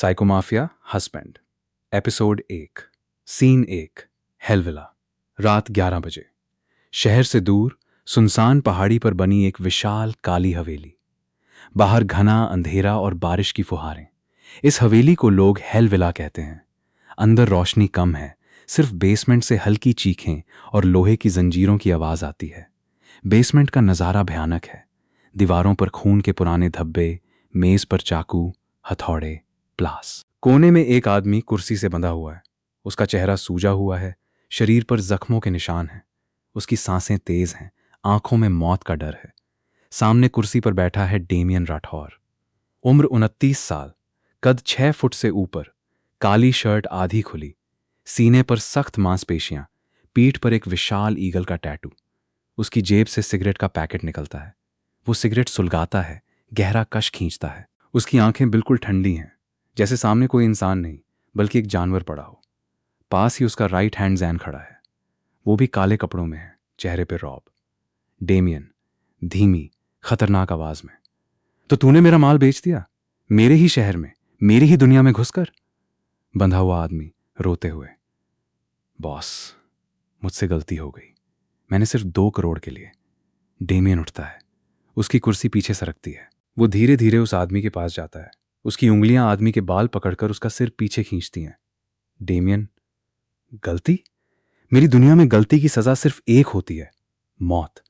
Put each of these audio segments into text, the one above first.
साइकोमाफिया husband episode 1 scene 1 हेलविला। रात 11 बजे। शहर से दूर सुनसान पहाड़ी पर बनी एक विशाल काली हवेली। बाहर घना अंधेरा और बारिश की फुहारें। इस हवेली को लोग हेलविला कहते हैं। अंदर रोशनी कम है, सिर्फ बेसमेंट से हल्की चीखें और लोहे की जंजीरों की आवाज आती है। बेसमेंट का नज़ारा भयानक है। दीवारों पर खून के पुराने धब्बे, मेज पर चाकू, हथौड़े, प्लास। कोने में एक आदमी कुर्सी से बंधा हुआ है। उसका चेहरा सूजा हुआ है, शरीर पर जख्मों के निशान हैं। उसकी सांसें तेज हैं, आंखों में मौत का डर है। सामने कुर्सी पर बैठा है डेमियन राठौर। उम्र 29 साल, कद 6 फुट से ऊपर, काली शर्ट आधी खुली, सीने पर सख्त मांसपेशियां, पीठ पर एक विशाल ईगल का टैटू। उसकी जेब से सिगरेट का पैकेट निकलता है। वो सिगरेट सुलगाता है, गहरा कश खींचता है। उसकी आंखें बिल्कुल ठंडी हैं, जैसे सामने कोई इंसान नहीं बल्कि एक जानवर पड़ा हो। पास ही उसका राइट हैंड जैन खड़ा है। वो भी काले कपड़ों में है, चेहरे पे रौब। डेमियन धीमी खतरनाक आवाज में, तो तूने मेरा माल बेच दिया, मेरे ही शहर में, मेरी ही दुनिया में घुसकर। बंधा हुआ आदमी रोते हुए, बॉस मुझसे गलती हो गई, मैंने सिर्फ 2 करोड़ के लिए। डेमियन उठता है, उसकी कुर्सी पीछे सरकती है। वो धीरे धीरे उस आदमी के पास जाता है। उसकी उंगलियां आदमी के बाल पकड़कर उसका सिर पीछे खींचती हैं। डेमियन, गलती? मेरी दुनिया में गलती की सजा सिर्फ एक होती है, मौत।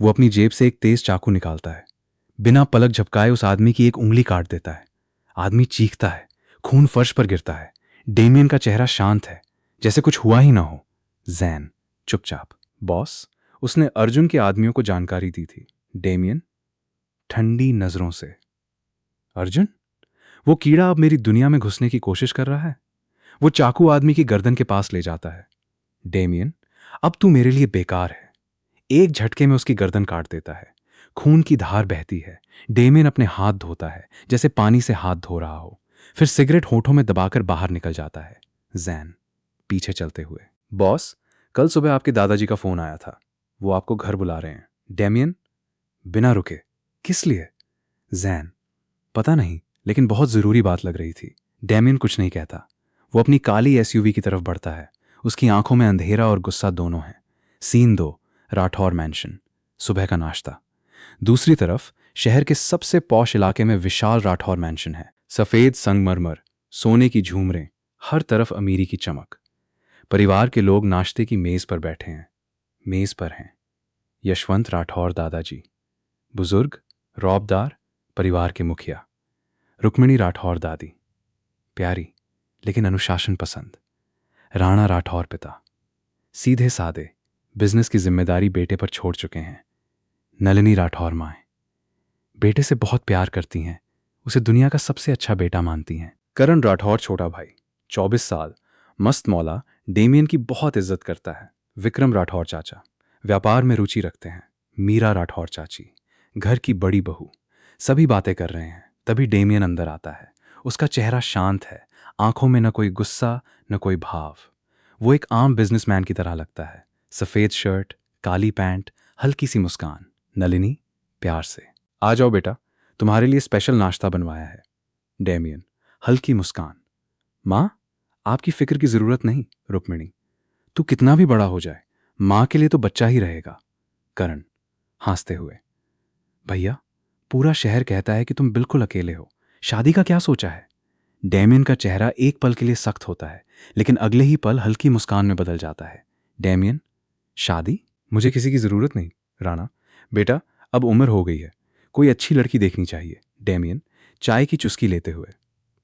वो अपनी जेब से एक तेज चाकू निकालता है। बिना पलक झपकाए उस आदमी की एक उंगली काट देता है। आदमी चीखता है, खून फर्श पर गिरता है। डेमियन का चेहरा शांत है, जैसे कुछ हुआ ही ना हो। जैन चुपचाप, बॉस, उसने अर्जुन के आदमियों को जानकारी दी थी। डेमियन ठंडी नजरों से, अर्जुन? वो कीड़ा अब मेरी दुनिया में घुसने की कोशिश कर रहा है। वो चाकू आदमी की गर्दन के पास ले जाता है। डेमियन, अब तू मेरे लिए बेकार है। एक झटके में उसकी गर्दन काट देता है। खून की धार बहती है। डेमियन अपने हाथ धोता है, जैसे पानी से हाथ धो रहा हो। फिर सिगरेट होठों में दबाकर बाहर निकल जाता है। जैन पीछे चलते हुए, बॉस, कल सुबह आपके दादाजी का फोन आया था, वो आपको घर बुला रहे हैं। डेमियन बिना रुके, किस लिए? जैन पता नहीं, लेकिन बहुत जरूरी बात लग रही थी। डेमियन कुछ नहीं कहता। वो अपनी काली एसयूवी की तरफ बढ़ता है। उसकी आंखों में अंधेरा और गुस्सा दोनों है। Scene 2 Rathore mansion. सुबह का नाश्ता। दूसरी तरफ शहर के सबसे पॉश इलाके में विशाल राठौर मैंशन है। सफेद संगमरमर, सोने की झूमरें, हर तरफ अमीरी की चमक। परिवार के लोग नाश्ते की मेज पर बैठे हैं। मेज पर हैं यशवंत राठौर दादाजी, बुजुर्ग, रौबदार, परिवार के मुखिया। रुक्मिणी राठौर दादी, प्यारी लेकिन अनुशासन पसंद। राणा राठौर पिता, सीधे सादे, बिजनेस की जिम्मेदारी बेटे पर छोड़ चुके हैं। नलिनी राठौर माएँ, बेटे से बहुत प्यार करती हैं, उसे दुनिया का सबसे अच्छा बेटा मानती हैं। करण राठौर छोटा भाई, 24 साल, मस्त मौला, डेमियन की बहुत इज्जत करता है। विक्रम राठौर चाचा, व्यापार में रुचि रखते हैं। मीरा राठौर चाची, घर की बड़ी बहू। सभी बातें कर रहे हैं, तभी डेमियन अंदर आता है। उसका चेहरा शांत है, आंखों में न कोई गुस्सा न कोई भाव। वो एक आम बिजनेसमैन की तरह लगता है। सफेद शर्ट, काली पैंट, हल्की सी मुस्कान। नलिनी प्यार से, आ जाओ बेटा, तुम्हारे लिए स्पेशल नाश्ता बनवाया है। डेमियन हल्की मुस्कान, माँ आपकी फिक्र की जरूरत नहीं। रुक्मिणी, तू कितना भी बड़ा हो जाए, माँ के लिए तो बच्चा ही रहेगा। करण हंसते हुए, भैया पूरा शहर कहता है कि तुम बिल्कुल अकेले हो, शादी का क्या सोचा है? डेमियन का चेहरा एक पल के लिए सख्त होता है, लेकिन अगले ही पल हल्की मुस्कान में बदल जाता है। डेमियन, शादी? मुझे किसी की जरूरत नहीं। राणा, बेटा अब उम्र हो गई है, कोई अच्छी लड़की देखनी चाहिए। डेमियन चाय की चुस्की लेते हुए,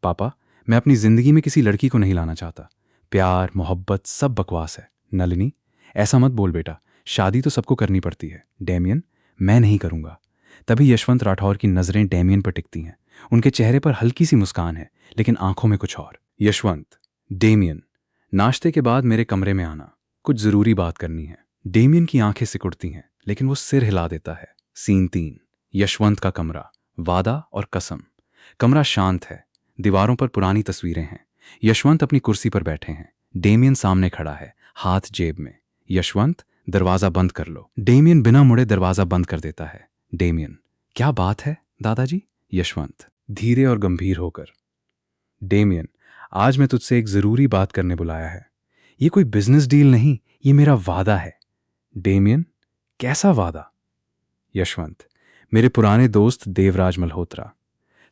पापा मैं अपनी जिंदगी में किसी लड़की को नहीं लाना चाहता, प्यार मोहब्बत सब बकवास है। नलिनी, ऐसा मत बोल बेटा, शादी तो सबको करनी पड़ती है। डेमियन, मैं नहीं करूंगा। तभी यशवंत राठौर की नजरें डेमियन पर टिकती हैं। उनके चेहरे पर हल्की सी मुस्कान है, लेकिन आंखों में कुछ और। यशवंत, डेमियन, नाश्ते के बाद मेरे कमरे में आना, कुछ जरूरी बात करनी है। डेमियन की आंखें सिकुड़ती हैं, लेकिन वो सिर हिला देता है। सीन 3 यशवंत का कमरा, वादा और कसम। कमरा शांत है, दीवारों पर पुरानी तस्वीरें हैं। यशवंत अपनी कुर्सी पर बैठे हैं। डेमियन सामने खड़ा है, हाथ जेब में। यशवंत, दरवाजा बंद कर लो। डेमियन बिना मुड़े दरवाजा बंद कर देता है। डेमियन, क्या बात है दादाजी? यशवंत धीरे और गंभीर होकर, डेमियन, आज मैं तुझसे एक ज़रूरी बात करने बुलाया है। ये कोई बिजनेस डील नहीं, ये मेरा वादा है। डेमियन, कैसा वादा? यशवंत, मेरे पुराने दोस्त देवराज मल्होत्रा।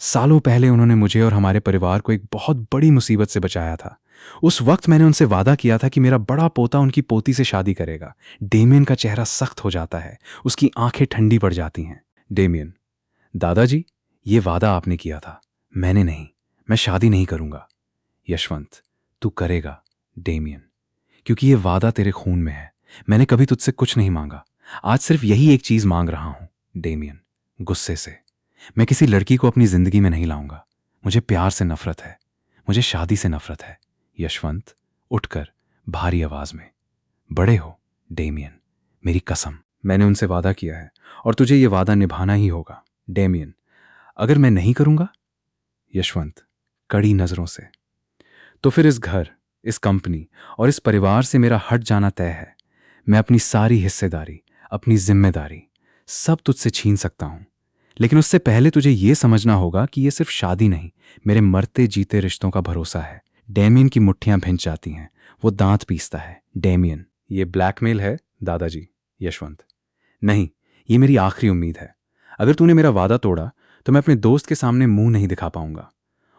सालों पहले उन्होंने मुझे और हमारे परिवार को एक बहुत बड़ी मुसीबत से बचाया था। उस वक्त मैंने उनसे वादा किया था कि मेरा बड़ा पोता उनकी पोती से शादी करेगा। डेमियन का चेहरा सख्त हो जाता है, उसकी आंखें ठंडी पड़ जाती हैं। डेमियन, दादाजी, ये वादा आपने किया था, मैंने नहीं। मैं शादी नहीं करूंगा। यशवंत, तू करेगा डेमियन, क्योंकि ये वादा तेरे खून में है। मैंने कभी तुझसे कुछ नहीं मांगा, आज सिर्फ यही एक चीज मांग रहा हूं। डेमियन, गुस्से से, मैं किसी लड़की को अपनी जिंदगी में नहीं लाऊंगा। मुझे प्यार से नफरत है, मुझे शादी से नफरत है। यशवंत, उठकर भारी आवाज में, बड़े हो डेमियन, मेरी कसम, मैंने उनसे वादा किया है और तुझे ये वादा निभाना ही होगा। डेमियन, अगर मैं नहीं करूंगा? यशवंत, कड़ी नजरों से, तो फिर इस घर, इस कंपनी और इस परिवार से मेरा हट जाना तय है। मैं अपनी सारी हिस्सेदारी, अपनी जिम्मेदारी सब तुझसे छीन सकता हूं, लेकिन उससे पहले तुझे यह समझना होगा कि यह सिर्फ शादी नहीं, मेरे मरते जीते रिश्तों का भरोसा है। डेमियन की मुट्ठियां भिंच जाती हैं, वो दांत पीसता है। डेमियन, ये ब्लैकमेल है दादाजी। यशवंत, नहीं, ये मेरी आखिरी उम्मीद है। अगर तूने मेरा वादा तोड़ा तो मैं अपने दोस्त के सामने मुंह नहीं दिखा पाऊंगा,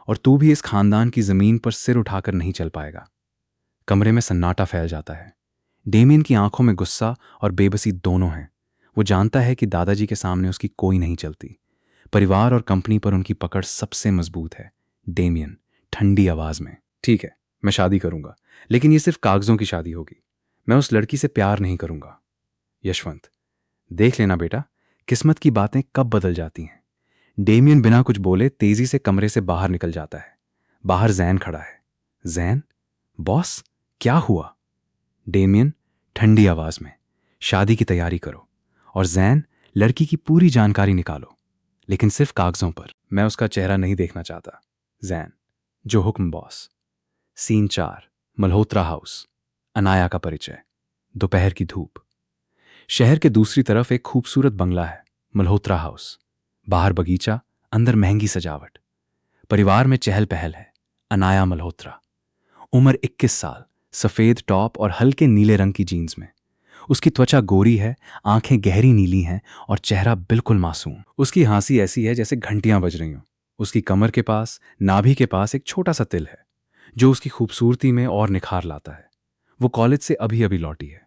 और तू भी इस खानदान की जमीन पर सिर उठाकर नहीं चल पाएगा। कमरे में सन्नाटा फैल जाता है। डेमियन की आंखों में गुस्सा और बेबसी दोनों हैं। वो जानता है कि दादाजी के सामने उसकी कोई नहीं चलती। परिवार और कंपनी पर उनकी पकड़ सबसे मजबूत है। डेमियन ठंडी आवाज में, ठीक है, मैं शादी करूंगा, लेकिन ये सिर्फ कागजों की शादी होगी। मैं उस लड़की से प्यार नहीं करूंगा। यशवंत, देख लेना बेटा, किस्मत की बातें कब बदल जाती हैं। डेमियन बिना कुछ बोले तेजी से कमरे से बाहर निकल जाता है। बाहर जैन खड़ा है। जैन, बॉस, क्या हुआ? डेमियन ठंडी आवाज में, शादी की तैयारी करो, और जैन, लड़की की पूरी जानकारी निकालो, लेकिन सिर्फ कागजों पर। मैं उसका चेहरा नहीं देखना चाहता। जैन, जो हुक्म boss. Scene 4, Malhotra house. Anaya का परिचय। दोपहर की धूप। शहर के दूसरी तरफ एक खूबसूरत बंगला है, मल्होत्रा हाउस। बाहर बगीचा, अंदर महंगी सजावट। परिवार में चहल पहल है। अनाया मल्होत्रा, उम्र 21 साल, सफेद टॉप और हल्के नीले रंग की जीन्स में। उसकी त्वचा गोरी है, आंखें गहरी नीली हैं और चेहरा बिल्कुल मासूम। उसकी हंसी ऐसी है जैसे घंटियां बज रही हों। उसकी कमर के पास, नाभि के पास एक छोटा सा तिल है, जो उसकी खूबसूरती में और निखार लाता है। वो कॉलेज से अभी अभी लौटी है।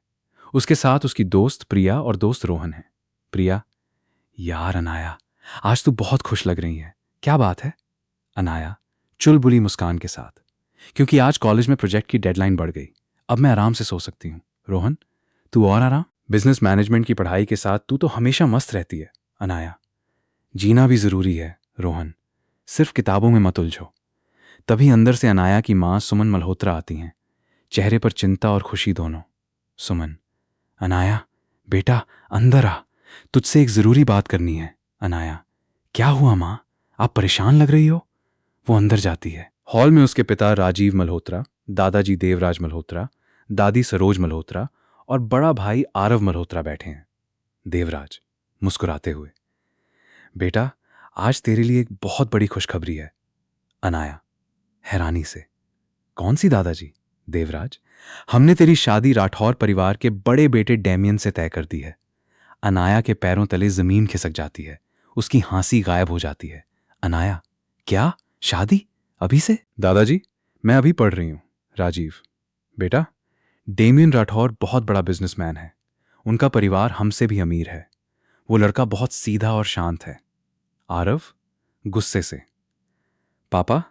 उसके साथ उसकी दोस्त प्रिया और दोस्त रोहन है। प्रिया, यार अनाया, आज तू बहुत खुश लग रही है, क्या बात है? अनाया चुलबुली मुस्कान के साथ, क्योंकि आज कॉलेज में प्रोजेक्ट की डेडलाइन बढ़ गई, अब मैं आराम से सो सकती हूँ। रोहन, तू और आराम? बिजनेस मैनेजमेंट की पढ़ाई के साथ तू तो हमेशा मस्त रहती है। अनाया, जीना भी जरूरी है रोहन, सिर्फ किताबों में मत उलझो। तभी अंदर से अनाया की मां सुमन मल्होत्रा आती हैं, चेहरे पर चिंता और खुशी दोनों। सुमन, अनाया बेटा अंदर आ, तुझसे एक जरूरी बात करनी है। अनाया, क्या हुआ मां, आप परेशान लग रही हो? वो अंदर जाती है। हॉल में उसके पिता राजीव मल्होत्रा, दादाजी देवराज मल्होत्रा, दादी सरोज मल्होत्रा और बड़ा भाई आरव मल्होत्रा बैठे हैं। देवराज मुस्कुराते हुए, बेटा आज तेरे लिए एक बहुत बड़ी खुशखबरी है। अनाया हैरानी से, कौन सी दादाजी? देवराज, हमने तेरी शादी राठौर परिवार के बड़े बेटे डेमियन से तय कर दी है। अनाया के पैरों तले जमीन खिसक जाती है, उसकी हंसी गायब हो जाती है। अनाया, क्या शादी अभी से? दादाजी, मैं अभी पढ़ रही हूं। राजीव, बेटा डेमियन राठौर बहुत बड़ा बिजनेसमैन है, उनका परिवार हमसे भी अमीर है। वो लड़का बहुत सीधा और शांत है। आरव गुस्से से, पापा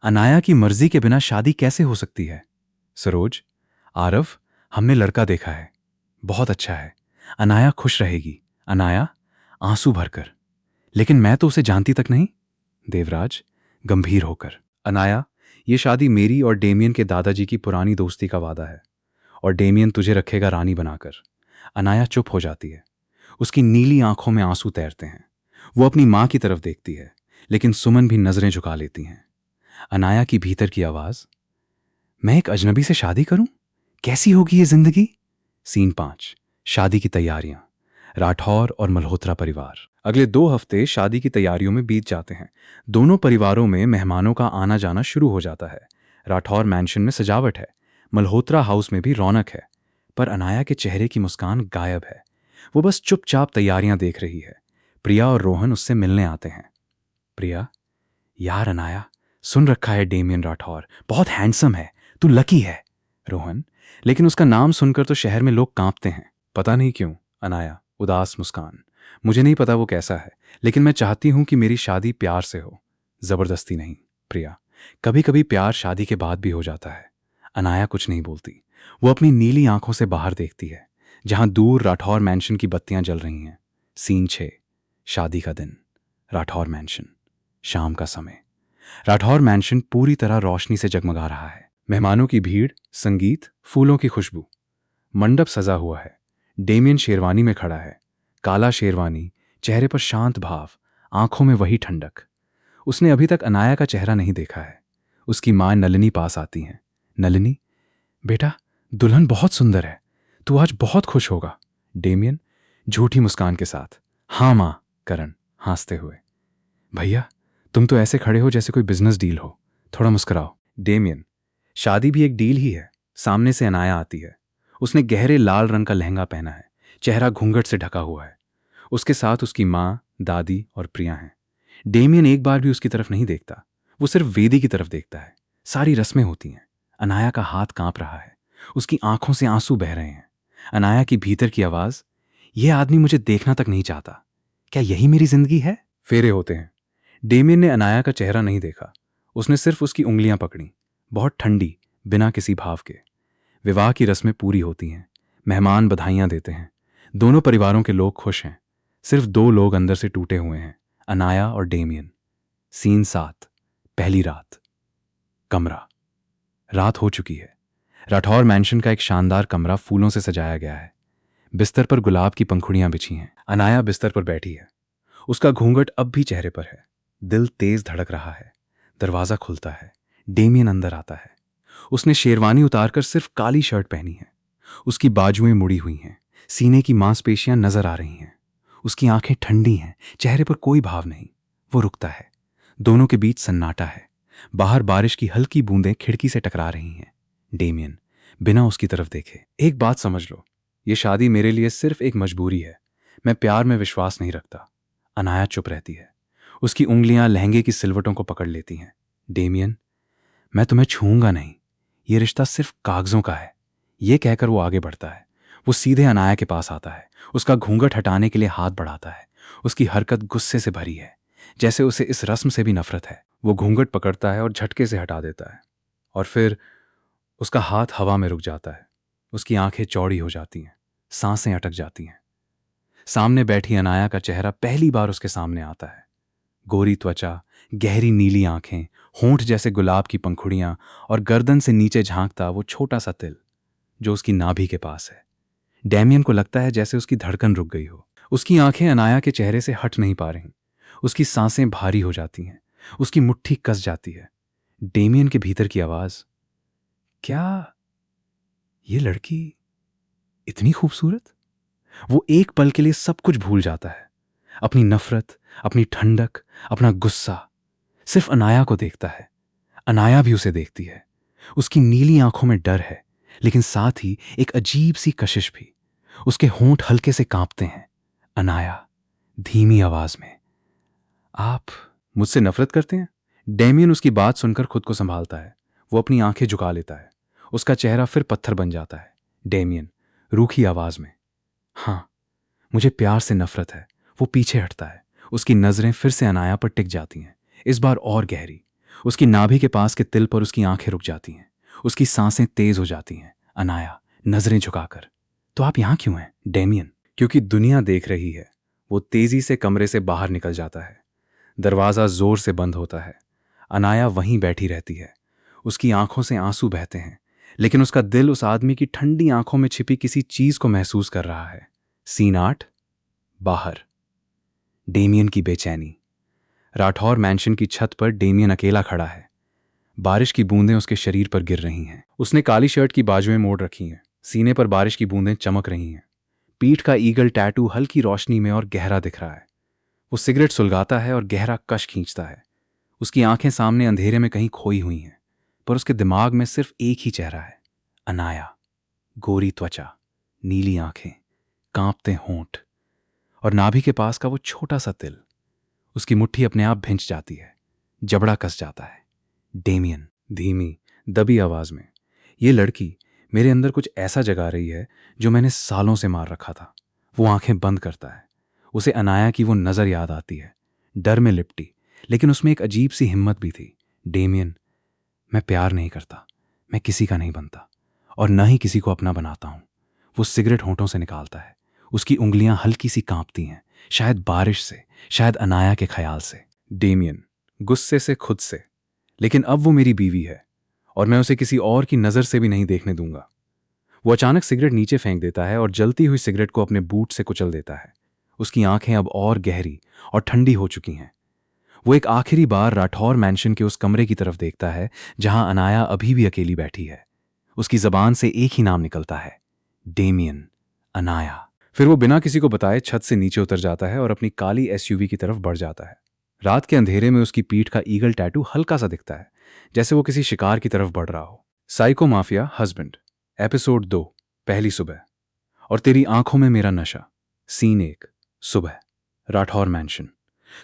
अनाया की मर्जी के बिना शादी कैसे हो सकती है? सरोज, आरव, हमने लड़का देखा है, बहुत अच्छा है, अनाया खुश रहेगी। अनाया आंसू भरकर, लेकिन मैं तो उसे जानती तक नहीं। देवराज गंभीर होकर, अनाया, ये शादी मेरी और डेमियन के दादाजी की पुरानी दोस्ती का वादा है, और डेमियन तुझे रखेगा रानी बनाकर। अनाया चुप हो जाती है, उसकी नीली आंखों में आंसू तैरते हैं। वो अपनी मां की तरफ देखती है, लेकिन सुमन भी नजरें झुका लेती हैं। अनाया की भीतर की आवाज, मैं एक अजनबी से शादी करूं? कैसी होगी ये जिंदगी? सीन 5, शादी की तैयारियां। राठौर और मल्होत्रा परिवार। अगले 2 हफ्ते शादी की तैयारियों में बीत जाते हैं। दोनों परिवारों में मेहमानों का आना जाना शुरू हो जाता है। राठौर मैंशन में सजावट है, मल्होत्रा हाउस में भी रौनक है, पर अनाया के चेहरे की मुस्कान गायब है। वो बस चुपचाप तैयारियां देख रही है। प्रिया और रोहन उससे मिलने आते हैं। प्रिया, यार अनाया, सुन रखा है डेमियन राठौर बहुत हैंडसम है, तू लकी है। रोहन, लेकिन उसका नाम सुनकर तो शहर में लोग कांपते हैं। पता नहीं क्यों। अनाया, उदास मुस्कान। मुझे नहीं पता वो कैसा है, लेकिन मैं चाहती हूं कि मेरी शादी प्यार से हो, जबरदस्ती नहीं। प्रिया, कभी कभी प्यार शादी के बाद भी हो जाता है। अनाया कुछ नहीं बोलती। वो अपनी नीली आंखों से बाहर देखती है, जहां दूर राठौर मैंशन की बत्तियां जल रही हैं। सीन 6, शादी का दिन। राठौर मैंशन, शाम का समय। राठौर मैंशन पूरी तरह रोशनी से जगमगा रहा है। मेहमानों की भीड़, संगीत, फूलों की खुशबू। मंडप सजा हुआ है। डेमियन शेरवानी में खड़ा है, काला शेरवानी, चेहरे पर शांत भाव, आंखों में वही ठंडक। उसने अभी तक अनाया का चेहरा नहीं देखा है। उसकी मां नलिनी पास आती हैं। नलिनी, बेटा, दुल्हन बहुत सुंदर है, तू आज बहुत खुश होगा। डेमियन, झूठी मुस्कान के साथ, हाँ मां। करण, हंसते हुए, भैया, तुम तो ऐसे खड़े हो जैसे कोई बिजनेस डील हो, थोड़ा मुस्कुराओ। डेमियन, शादी भी एक डील ही है। सामने से अनाया आती है। उसने गहरे लाल रंग का लहंगा पहना है, चेहरा घूंघट से ढका हुआ है। उसके साथ उसकी माँ, दादी और प्रिया हैं। डेमियन एक बार भी उसकी तरफ नहीं देखता, वो सिर्फ वेदी की तरफ देखता है। सारी रस्में होती हैं। अनाया का हाथ कांप रहा है, उसकी आंखों से आंसू बह रहे हैं। अनाया की भीतर की आवाज, यह आदमी मुझे देखना तक नहीं चाहता, क्या यही मेरी जिंदगी है? फेरे होते हैं। डेमियन ने अनाया का चेहरा नहीं देखा, उसने सिर्फ उसकी उंगलियां पकड़ी, बहुत ठंडी, बिना किसी भाव के। विवाह की रस्में पूरी होती हैं, मेहमान बधाइयां देते हैं, दोनों परिवारों के लोग खुश हैं। सिर्फ 2 लोग अंदर से टूटे हुए हैं, अनाया और डेमियन। सीन 7, पहली रात। कमरा। रात हो चुकी है। राठौर मैंशन का एक शानदार कमरा फूलों से सजाया गया है। बिस्तर पर गुलाब की पंखुड़ियां बिछी हैं। अनाया बिस्तर पर बैठी है, उसका घूंघट अब भी चेहरे पर है। दिल तेज धड़क रहा है। दरवाजा खुलता है। डेमियन अंदर आता है। उसने शेरवानी उतारकर सिर्फ काली शर्ट पहनी है। उसकी बाजुएं मुड़ी हुई हैं, सीने की मांसपेशियां नजर आ रही हैं। उसकी आंखें ठंडी हैं, चेहरे पर कोई भाव नहीं। वो रुकता है। दोनों के बीच सन्नाटा है। बाहर बारिश की हल्की बूंदें खिड़की से टकरा रही हैं। डेमियन बिना उसकी तरफ देखे, एक बात समझ लो, ये शादी मेरे लिए सिर्फ एक मजबूरी है। मैं प्यार में विश्वास नहीं रखता। अनाया चुप रहती है। उसकी उंगलियां लहंगे की सिलवटों को पकड़ लेती हैं। डेमियन, मैं तुम्हें छूऊंगा नहीं, ये रिश्ता सिर्फ कागजों का है। ये कहकर वो आगे बढ़ता है। वो सीधे अनाया के पास आता है, उसका घूंघट हटाने के लिए हाथ बढ़ाता है। उसकी हरकत गुस्से से भरी है, जैसे उसे इस रस्म से भी नफरत है। वो घूंघट पकड़ता है और झटके से हटा देता है, और फिर उसका हाथ हवा में रुक जाता है। उसकी आंखें चौड़ी हो जाती हैं, सांसें अटक जाती हैं। सामने बैठी अनाया का चेहरा पहली बार उसके सामने आता है। गोरी त्वचा, गहरी नीली आंखें, होंठ जैसे गुलाब की पंखुड़ियां, और गर्दन से नीचे झांकता वो छोटा सा तिल जो उसकी नाभि के पास है। डेमियन को लगता है जैसे उसकी धड़कन रुक गई हो। उसकी आंखें अनाया के चेहरे से हट नहीं पा रहीं। उसकी सांसें भारी हो जाती हैं, उसकी मुट्ठी कस जाती है। डेमियन के भीतर की आवाज, क्या ये लड़की इतनी खूबसूरत? वो एक पल के लिए सब कुछ भूल जाता है, अपनी नफरत, अपनी ठंडक, अपना गुस्सा। सिर्फ अनाया को देखता है। अनाया भी उसे देखती है। उसकी नीली आंखों में डर है, लेकिन साथ ही एक अजीब सी कशिश भी। उसके होंठ हल्के से कांपते हैं। अनाया धीमी आवाज में, आप मुझसे नफरत करते हैं? डेमियन उसकी बात सुनकर खुद को संभालता है। वो अपनी आंखें झुका लेता है। उसका चेहरा फिर पत्थर बन जाता है। डेमियन रूखी आवाज में, हाँ, मुझे प्यार से नफरत है। वो पीछे हटता है। उसकी नजरें फिर से अनाया पर टिक जाती हैं, इस बार और गहरी। उसकी नाभि के पास के तिल पर उसकी आंखें रुक जाती हैं। उसकी सांसें तेज हो जाती हैं। अनाया नजरें झुकाकर, तो आप यहां क्यों हैं? डेमियन, क्योंकि दुनिया देख रही है। वो तेजी से कमरे से बाहर निकल जाता है। दरवाजा जोर से बंद होता है। अनाया वहीं बैठी रहती है। उसकी आंखों से आंसू बहते हैं, लेकिन उसका दिल उस आदमी की ठंडी आंखों में छिपी किसी चीज को महसूस कर रहा है। सीन 8, बाहर। डेमियन की बेचैनी। राठौर मैंशन की छत पर डेमियन अकेला खड़ा है। बारिश की बूंदें उसके शरीर पर गिर रही हैं। उसने काली शर्ट की बाजुएं मोड़ रखी हैं। सीने पर बारिश की बूंदें चमक रही हैं। पीठ का ईगल टैटू हल्की रोशनी में और गहरा दिख रहा है। वो सिगरेट सुलगाता है और गहरा कश खींचता है। उसकी आंखें सामने अंधेरे में कहीं खोई हुई हैं, पर उसके दिमाग में सिर्फ एक ही चेहरा है, अनाया। गोरी त्वचा, नीली आंखें, कांपते होंठ और नाभि के पास का वो छोटा सा तिल। उसकी मुट्ठी अपने आप भिंच जाती है, जबड़ा कस जाता है। डेमियन, धीमी दबी आवाज में, ये लड़की मेरे अंदर कुछ ऐसा जगा रही है जो मैंने सालों से मार रखा था। वो आंखें बंद करता है। उसे अनाया की वो नजर याद आती है, डर में लिपटी, लेकिन उसमें एक अजीब सी हिम्मत भी थी। डेमियन, मैं प्यार नहीं करता, मैं किसी का नहीं बनता और न ही किसी को अपना बनाता हूं। वो सिगरेट होंठों से निकालता है। उसकी उंगलियां हल्की सी कांपती हैं, शायद बारिश से, शायद अनाया के ख्याल से। डेमियन, गुस्से से खुद से, लेकिन अब वो मेरी बीवी है और मैं उसे किसी और की नजर से भी नहीं देखने दूंगा। वो अचानक सिगरेट नीचे फेंक देता है और जलती हुई सिगरेट को अपने बूट से कुचल देता है। उसकी आंखें अब और गहरी और ठंडी हो चुकी हैं। वो एक आखिरी बार राठौर मैंशन के उस कमरे की तरफ देखता है जहां अनाया अभी भी अकेली बैठी है। उसकी जबान से एक ही नाम निकलता है, डेमियन, अनाया। फिर वो बिना किसी को बताए छत से नीचे उतर जाता है और अपनी काली एसयूवी की तरफ बढ़ जाता है। रात के अंधेरे में उसकी पीठ का ईगल टैटू हल्का सा दिखता है, जैसे वो किसी शिकार की तरफ बढ़ रहा हो। साइको माफिया हस्बैंड, एपिसोड 2, पहली सुबह। और तेरी आंखों में मेरा नशा, सीन 1, सुबह। राठौर मैंशन।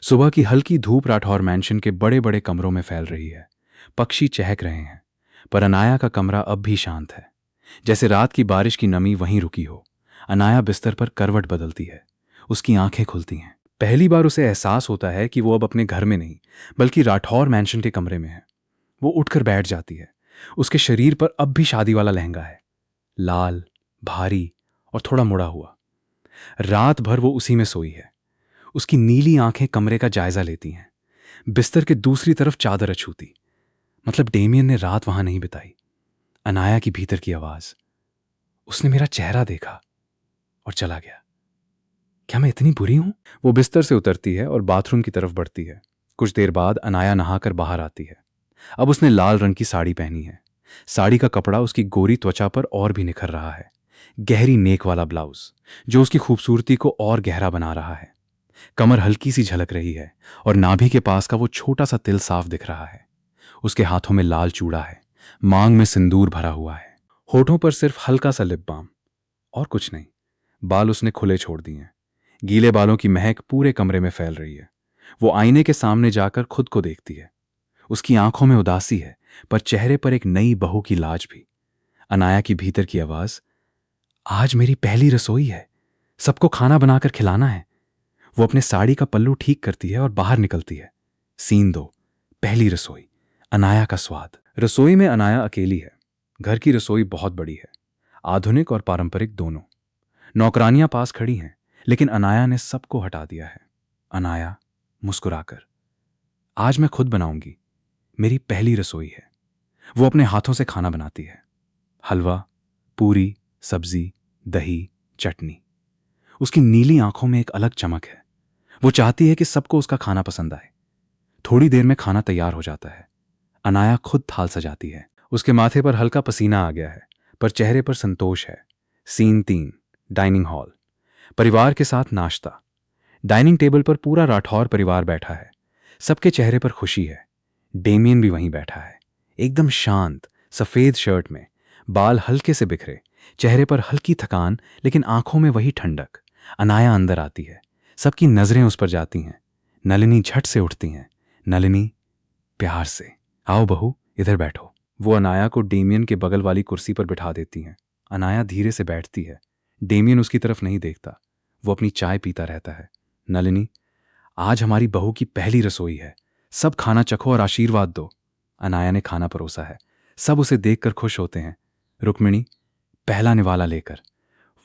सुबह की हल्की धूप राठौर मैंशन के बड़े बड़े कमरों में फैल रही है। पक्षी चहक रहे हैं, पर अनाया का कमरा अब भी शांत है, जैसे रात की बारिश की नमी वहीं रुकी हो। अनाया बिस्तर पर करवट बदलती है। उसकी आंखें खुलती हैं। पहली बार उसे एहसास होता है कि वो अब अपने घर में नहीं, बल्कि राठौर मैंशन के कमरे में है। वो उठकर बैठ जाती है। उसके शरीर पर अब भी शादी वाला लहंगा है, लाल, भारी और थोड़ा मुड़ा हुआ। रात भर वो उसी में सोई है। उसकी नीली आंखें कमरे का जायजा लेती हैं, बिस्तर के दूसरी तरफ चादर अछूती। मतलब डेमियन ने रात वहां नहीं बिताई। अनाया की भीतर की आवाज, उसने मेरा चेहरा देखा और चला गया। क्या मैं इतनी बुरी हूं? वो बिस्तर से उतरती है और बाथरूम की तरफ बढ़ती है। कुछ देर बाद अनाया नहाकर बाहर आती है। अब उसने लाल रंग की साड़ी पहनी है। साड़ी का कपड़ा उसकी गोरी त्वचा पर और भी निखर रहा है। गहरी नेक वाला ब्लाउज जो उसकी खूबसूरती को और गहरा बना रहा है। कमर हल्की सी झलक रही है और नाभि के पास का वो छोटा सा तिल साफ दिख रहा है। उसके हाथों में लाल चूड़ा है, मांग में सिंदूर भरा हुआ है, होठों पर सिर्फ हल्का सा लिप बाम और कुछ नहीं। बाल उसने खुले छोड़ दिए हैं। गीले बालों की महक पूरे कमरे में फैल रही है। वो आईने के सामने जाकर खुद को देखती है। उसकी आंखों में उदासी है, पर चेहरे पर एक नई बहू की लाज भी। अनाया की भीतर की आवाज, आज मेरी पहली रसोई है, सबको खाना बनाकर खिलाना है। वो अपने साड़ी का पल्लू ठीक करती है और बाहर निकलती है। सीन 2, पहली रसोई। अनाया का स्वाद। रसोई में अनाया अकेली है। घर की रसोई बहुत बड़ी है, आधुनिक और पारंपरिक दोनों। नौकरानियां पास खड़ी हैं, लेकिन अनाया ने सबको हटा दिया है। अनाया मुस्कुराकर, आज मैं खुद बनाऊंगी, मेरी पहली रसोई है। वो अपने हाथों से खाना बनाती है, हलवा, पूरी, सब्जी, दही, चटनी। उसकी नीली आंखों में एक अलग चमक है। वो चाहती है कि सबको उसका खाना पसंद आए। थोड़ी देर में खाना तैयार हो जाता है। अनाया खुद थाल सजाती है। उसके माथे पर हल्का पसीना आ गया है, पर चेहरे पर संतोष है। Scene 3, dining hall. परिवार के साथ नाश्ता। डाइनिंग टेबल पर पूरा राठौर परिवार बैठा है। सबके चेहरे पर खुशी है। डेमियन भी वहीं बैठा है, एकदम शांत, सफेद शर्ट में, बाल हल्के से बिखरे, चेहरे पर हल्की थकान, लेकिन आंखों में वही ठंडक। अनाया अंदर आती है। सबकी नजरें उस पर जाती हैं। नलिनी झट से उठती हैं। नलिनी प्यार से, आओ बहू, इधर बैठो। वो अनाया को डेमियन के बगल वाली कुर्सी पर बिठा देती हैं। अनाया धीरे से बैठती है। डेमियन उसकी तरफ नहीं देखता। वो अपनी चाय पीता रहता है। नलिनी, आज हमारी बहू की पहली रसोई है, सब खाना चखो और आशीर्वाद दो। अनाया ने खाना परोसा है। सब उसे देखकर खुश होते हैं। रुक्मिणी पहला निवाला लेकर,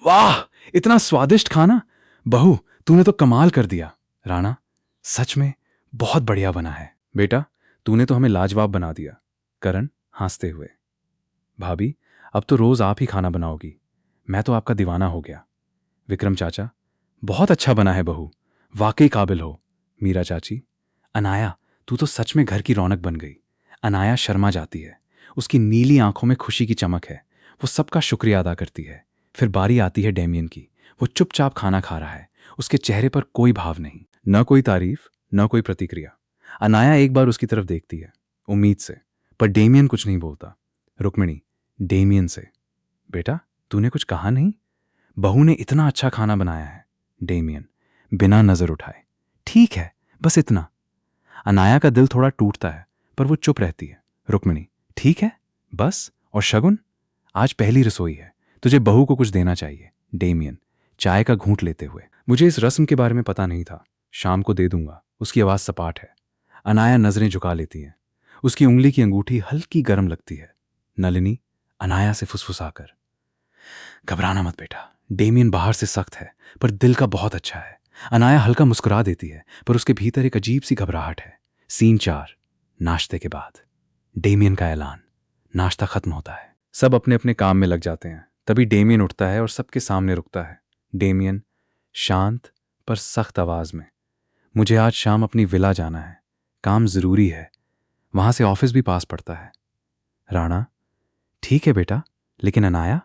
वाह, इतना स्वादिष्ट खाना, बहू तूने तो कमाल कर दिया। राणा, सच में बहुत बढ़िया बना है। बेटा, तूने तो हमें लाजवाब बना दिया। करण हंसते हुए, भाभी अब तो रोज आप ही खाना बनाओगी, मैं तो आपका दीवाना हो गया। विक्रम चाचा, बहुत अच्छा बना है बहू, वाकई काबिल हो। मीरा चाची, अनाया तू तो सच में घर की रौनक बन गई। अनाया शर्मा जाती है। उसकी नीली आंखों में खुशी की चमक है। वो सबका शुक्रिया अदा करती है। फिर बारी आती है डेमियन की। वो चुपचाप खाना खा रहा है, उसके चेहरे पर कोई भाव नहीं, न कोई तारीफ न कोई प्रतिक्रिया। अनाया एक बार उसकी तरफ देखती है, उम्मीद से, पर डेमियन कुछ नहीं बोलता। रुक्मिणी डेमियन से, बेटा तूने कुछ कहा नहीं? बहू ने इतना अच्छा खाना बनाया है। डेमियन बिना नजर उठाए, ठीक है, बस इतना। अनाया का दिल थोड़ा टूटता है, पर वो चुप रहती है। रुक्मिणी ठीक है, बस। और शगुन, आज पहली रसोई है, तुझे बहू को कुछ देना चाहिए। डेमियन चाय का घूंट लेते हुए, मुझे इस रस्म के बारे में पता नहीं था, शाम को दे दूंगा। उसकी आवाज सपाट है। अनाया नजरें झुका लेती है, उसकी उंगली की अंगूठी हल्की गर्म लगती है। नलिनी अनाया से फुसफुसाकर, घबराना मत बेटा, डेमियन बाहर से सख्त है पर दिल का बहुत अच्छा है। अनाया हल्का मुस्कुरा देती है, पर उसके भीतर एक अजीब सी घबराहट है। सीन 4, नाश्ते के बाद। डेमियन का ऐलान। नाश्ता खत्म होता है, सब अपने अपने काम में लग जाते हैं। तभी डेमियन उठता है और सबके सामने रुकता है। डेमियन शांत पर सख्त आवाज में, मुझे आज शाम अपनी विला जाना है, काम जरूरी है, वहां से ऑफिस भी पास पड़ता है। राणा ठीक है बेटा, लेकिन अनाया?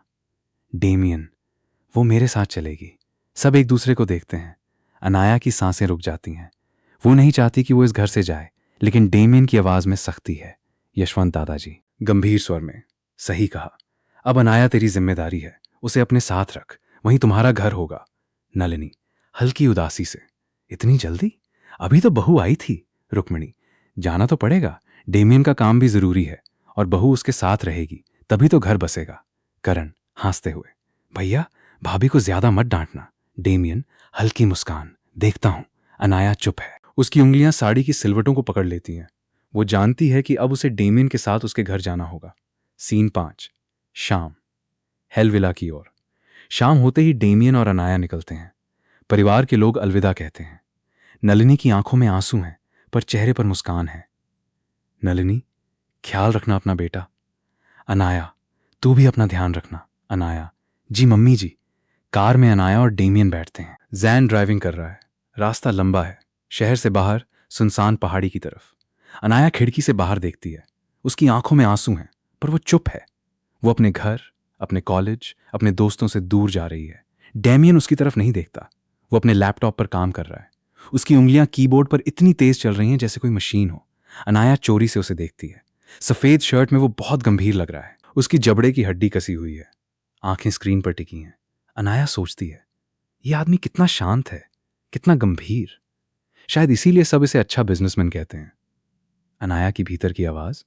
डेमियन वो मेरे साथ चलेगी। सब एक दूसरे को देखते हैं। अनाया की सांसें रुक जाती हैं। वो नहीं चाहती कि वो इस घर से जाए, लेकिन डेमियन की आवाज में सख्ती है। यशवंत दादाजी गंभीर स्वर में, सही कहा, अब अनाया तेरी जिम्मेदारी है, उसे अपने साथ रख, वहीं तुम्हारा घर होगा। नलिनी हल्की उदासी से, इतनी जल्दी? अभी तो बहू आई थी। रुक्मिणी जाना तो पड़ेगा, डेमियन का काम भी जरूरी है, और बहू उसके साथ रहेगी, तभी तो घर बसेगा। करण हंसते हुए, भैया भाभी को ज्यादा मत डांटना। डेमियन हल्की मुस्कान, देखता हूं। अनाया चुप है, उसकी उंगलियां साड़ी की सिलवटों को पकड़ लेती हैं। वो जानती है कि अब उसे डेमियन के साथ उसके घर जाना होगा। सीन 5, शाम। हेलविला की ओर। शाम होते ही डेमियन और अनाया निकलते हैं। परिवार के लोग अलविदा कहते हैं। नलिनी की आंखों में आंसू हैं, पर चेहरे पर मुस्कान है। नलिनी ख्याल रखना अपना बेटा। अनाया तू भी अपना ध्यान रखना। अनाया जी मम्मी जी। कार में अनाया और डेमियन बैठते हैं। जैन ड्राइविंग कर रहा है। रास्ता लंबा है, शहर से बाहर सुनसान पहाड़ी की तरफ। अनाया खिड़की से बाहर देखती है, उसकी आंखों में आंसू हैं, पर वो चुप है। वो अपने घर, अपने कॉलेज, अपने दोस्तों से दूर जा रही है। डेमियन उसकी तरफ नहीं देखता, वो अपने लैपटॉप पर काम कर रहा है। उसकी उंगलियां कीबोर्ड पर इतनी तेज चल रही हैं जैसे कोई मशीन हो। अनाया चोरी से उसे देखती है। सफेद शर्ट में वो बहुत गंभीर लग रहा है, उसकी जबड़े की हड्डी कसी हुई है, आंखें स्क्रीन पर टिकी हैं। अनाया सोचती है, यह आदमी कितना शांत है, कितना गंभीर। शायद इसीलिए सब इसे अच्छा बिजनेसमैन कहते हैं। अनाया की भीतर की आवाज,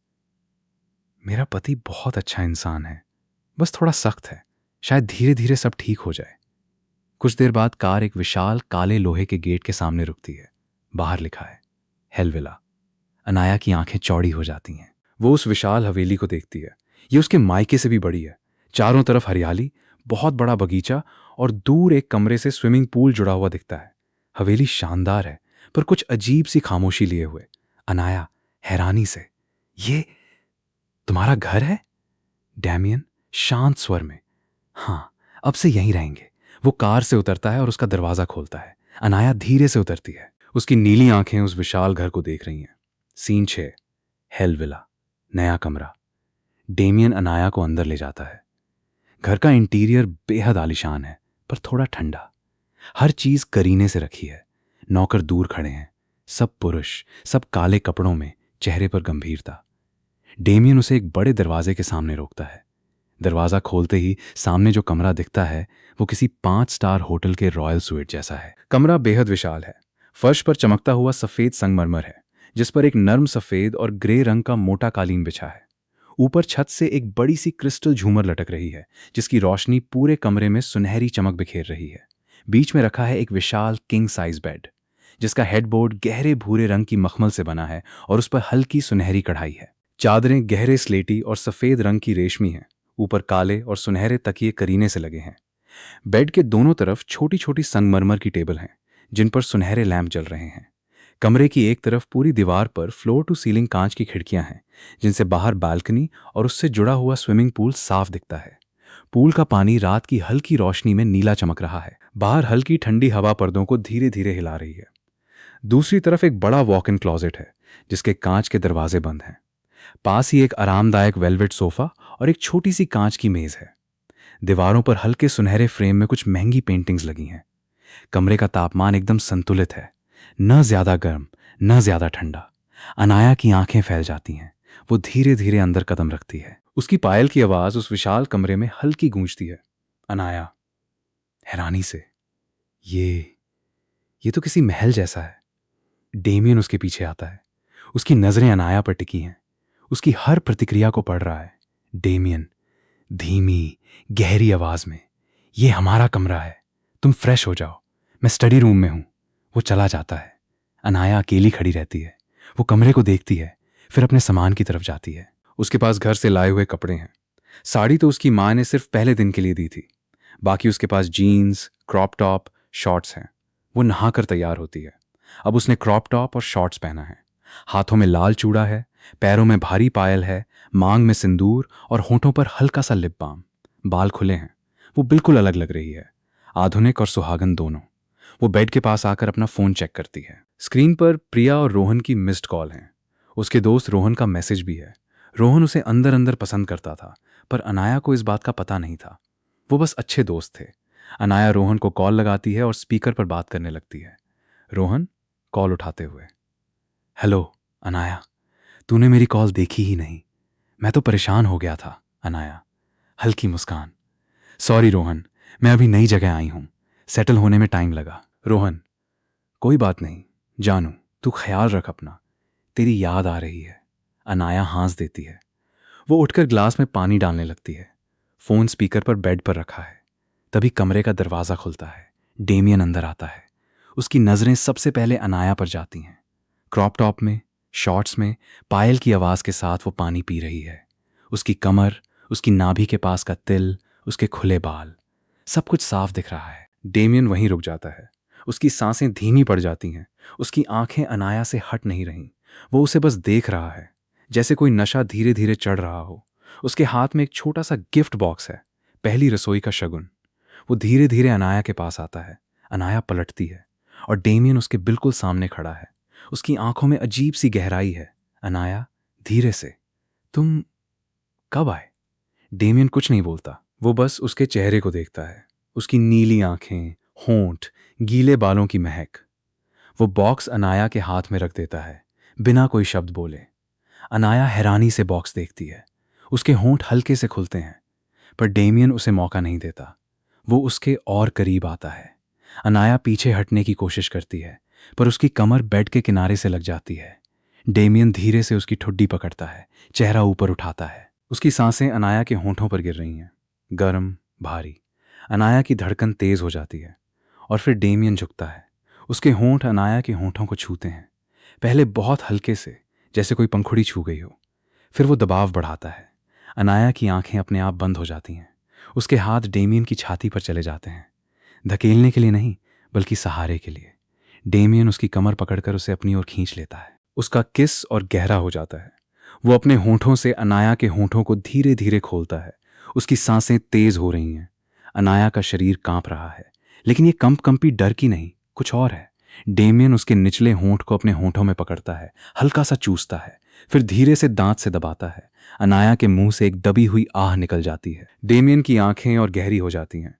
मेरा पति बहुत अच्छा इंसान है, बस थोड़ा सख्त है, शायद धीरे धीरे सब ठीक हो जाए। कुछ देर बाद कार एक विशाल काले लोहे के गेट के सामने रुकती है। बाहर लिखा है हेलविला। अनाया की आंखें चौड़ी हो जाती हैं। वो उस विशाल हवेली को देखती है। ये उसके मायके से भी बड़ी है। चारों तरफ हरियाली, बहुत बड़ा बगीचा, और दूर एक कमरे से स्विमिंग पूल जुड़ा हुआ दिखता है। हवेली शानदार है, पर कुछ अजीब सी खामोशी लिए हुए। अनाया हैरानी से, ये तुम्हारा घर है? डेमियन शांत स्वर में, हाँ, अब से यहीं रहेंगे। वो कार से उतरता है और उसका दरवाजा खोलता है। अनाया धीरे से उतरती है। उसकी नीली आंखें उस विशाल घर को देख रही हैं। सीन 6, हेलविला, नया कमरा। डेमियन अनाया को अंदर ले जाता है। घर का इंटीरियर बेहद आलीशान है, पर थोड़ा ठंडा। हर चीज करीने से रखी है। नौकर दूर खड़े हैं, सब पुरुष, सब काले कपड़ों में, चेहरे पर गंभीरता। डेमियन उसे एक बड़े दरवाजे के सामने रोकता है। दरवाजा खोलते ही सामने जो कमरा दिखता है वो किसी 5 स्टार होटल के रॉयल स्वीट जैसा है। कमरा बेहद विशाल है। फर्श पर चमकता हुआ सफेद संगमरमर है, जिस पर एक नर्म सफेद और ग्रे रंग का मोटा कालीन बिछा है। ऊपर छत से एक बड़ी सी क्रिस्टल झूमर लटक रही है, जिसकी रोशनी पूरे कमरे में सुनहरी चमक बिखेर रही है। बीच में रखा है एक विशाल किंग साइज बेड, जिसका हेडबोर्ड गहरे भूरे रंग की मखमल से बना है और उस पर हल्की सुनहरी कढ़ाई है। चादरें गहरे स्लेटी और सफेद रंग की रेशमी हैं। ऊपर काले और सुनहरे तकिए करीने से लगे हैं। बेड के दोनों तरफ छोटी छोटी संगमरमर की टेबल हैं, जिन पर सुनहरे लैंप जल रहे हैं। कमरे की एक तरफ पूरी दीवार पर फ्लोर टू सीलिंग कांच की खिड़कियां हैं, जिनसे बाहर बालकनी और उससे जुड़ा हुआ स्विमिंग पूल साफ दिखता है। पूल का पानी रात की हल्की रोशनी में नीला चमक रहा है। बाहर हल्की ठंडी हवा पर्दों को धीरे धीरे हिला रही है। दूसरी तरफ एक बड़ा वॉक इन क्लोजेट है, जिसके कांच के दरवाजे बंद हैं। पास ही एक आरामदायक वेलवेट सोफा और एक छोटी सी कांच की मेज है। दीवारों पर हल्के सुनहरे फ्रेम में कुछ महंगी पेंटिंग्स लगी हैं। कमरे का तापमान एकदम संतुलित है, न ज्यादा गर्म न ज्यादा ठंडा। अनाया की आंखें फैल जाती हैं। वो धीरे धीरे अंदर कदम रखती है। उसकी पायल की आवाज उस विशाल कमरे में हल्की गूंजती है। अनाया हैरानी से, ये तो किसी महल जैसा है। डेमियन उसके पीछे आता है। उसकी नजरें अनाया पर टिकी हैं। उसकी हर प्रतिक्रिया को पढ़ रहा है। डेमियन धीमी गहरी आवाज में, ये हमारा कमरा है, तुम फ्रेश हो जाओ, मैं स्टडी रूम में हूं। वो चला जाता है। अनाया अकेली खड़ी रहती है। वो कमरे को देखती है, फिर अपने सामान की तरफ जाती है। उसके पास घर से लाए हुए कपड़े हैं। साड़ी तो उसकी माँ ने सिर्फ पहले दिन के लिए दी थी। बाकी उसके पास जीन्स, क्रॉप टॉप, शॉर्ट्स हैं। वो नहाकर तैयार होती है। अब उसने क्रॉप टॉप और शॉर्ट्स पहना है। हाथों में लाल चूड़ा है, पैरों में भारी पायल है, मांग में सिंदूर और होठों पर हल्का सा लिप बाम। बाल खुले हैं। वो बिल्कुल अलग लग रही है, आधुनिक और सुहागन दोनों। वो बेड के पास आकर अपना फोन चेक करती है। स्क्रीन पर प्रिया और रोहन की मिस्ड कॉल हैं। उसके दोस्त रोहन का मैसेज भी है। रोहन उसे अंदर अंदर पसंद करता था, पर अनाया को इस बात का पता नहीं था। वो बस अच्छे दोस्त थे। अनाया रोहन को कॉल लगाती है और स्पीकर पर बात करने लगती है। रोहन कॉल उठाते हुए, हेलो अनाया, तूने मेरी कॉल देखी ही नहीं। मैं तो परेशान हो गया था। अनाया हल्की मुस्कान, सॉरी रोहन, मैं अभी नई जगह आई हूं, सेटल होने में टाइम लगा। रोहन कोई बात नहीं जानू, तू ख्याल रख अपना, तेरी याद आ रही है। अनाया हंस देती है। वो उठकर ग्लास में पानी डालने लगती है। फोन स्पीकर पर बेड पर रखा है। तभी कमरे का दरवाजा खुलता है। डेमियन अंदर आता है। उसकी नजरें सबसे पहले अनाया पर जाती हैं। क्रॉप टॉप में, शॉर्ट्स में, पायल की आवाज के साथ वो पानी पी रही है। उसकी कमर, उसकी नाभि के पास का तिल, उसके खुले बाल, सब कुछ साफ दिख रहा है। डेमियन वहीं रुक जाता है। उसकी सांसें धीमी पड़ जाती हैं। उसकी आंखें अनाया से हट नहीं रहीं। वो उसे बस देख रहा है, जैसे कोई नशा धीरे धीरे चढ़ रहा हो। उसके हाथ में एक छोटा सा गिफ्ट बॉक्स है, पहली रसोई का शगुन। वो धीरे धीरे अनाया के पास आता है। अनाया पलटती है और डेमियन उसके बिल्कुल सामने खड़ा है। उसकी आंखों में अजीब सी गहराई है। अनाया धीरे से, तुम कब आए? डेमियन कुछ नहीं बोलता। वो बस उसके चेहरे को देखता है। उसकी नीली आंखें, होंठ, गीले बालों की महक। वो बॉक्स अनाया के हाथ में रख देता है, बिना कोई शब्द बोले। अनाया हैरानी से बॉक्स देखती है। उसके होंठ हल्के से खुलते हैं, पर डेमियन उसे मौका नहीं देता। वो उसके और करीब आता है। अनाया पीछे हटने की कोशिश करती है, पर उसकी कमर बेड के किनारे से लग जाती है। डेमियन धीरे से उसकी ठुड्डी पकड़ता है, चेहरा ऊपर उठाता है। उसकी सांसें अनाया के होंठों पर गिर रही हैं, गर्म, भारी। अनाया की धड़कन तेज हो जाती है और फिर डेमियन झुकता है। उसके होंठ अनाया के होंठों को छूते हैं, पहले बहुत हल्के से, जैसे कोई पंखुड़ी छू गई हो। फिर वो दबाव बढ़ाता है। अनाया की आंखें अपने आप बंद हो जाती हैं। उसके हाथ डेमियन की छाती पर चले जाते हैं, धकेलने के लिए नहीं, बल्कि सहारे के लिए। डेमियन उसकी कमर पकड़कर उसे अपनी ओर खींच लेता है। उसका किस और गहरा हो जाता है। वो अपने होंठों से अनाया के होंठों को धीरे धीरे खोलता है। उसकी सांसें तेज हो रही हैं। अनाया का शरीर कांप रहा है, लेकिन ये कंपी डर की नहीं, कुछ और है। डेमियन उसके निचले होंठ को अपने होंठों में पकड़ता है, हल्का सा चूसता है, फिर धीरे से दांत से दबाता है। अनाया के मुंह से एक दबी हुई आह निकल जाती है। डेमियन की आंखें और गहरी हो जाती हैं,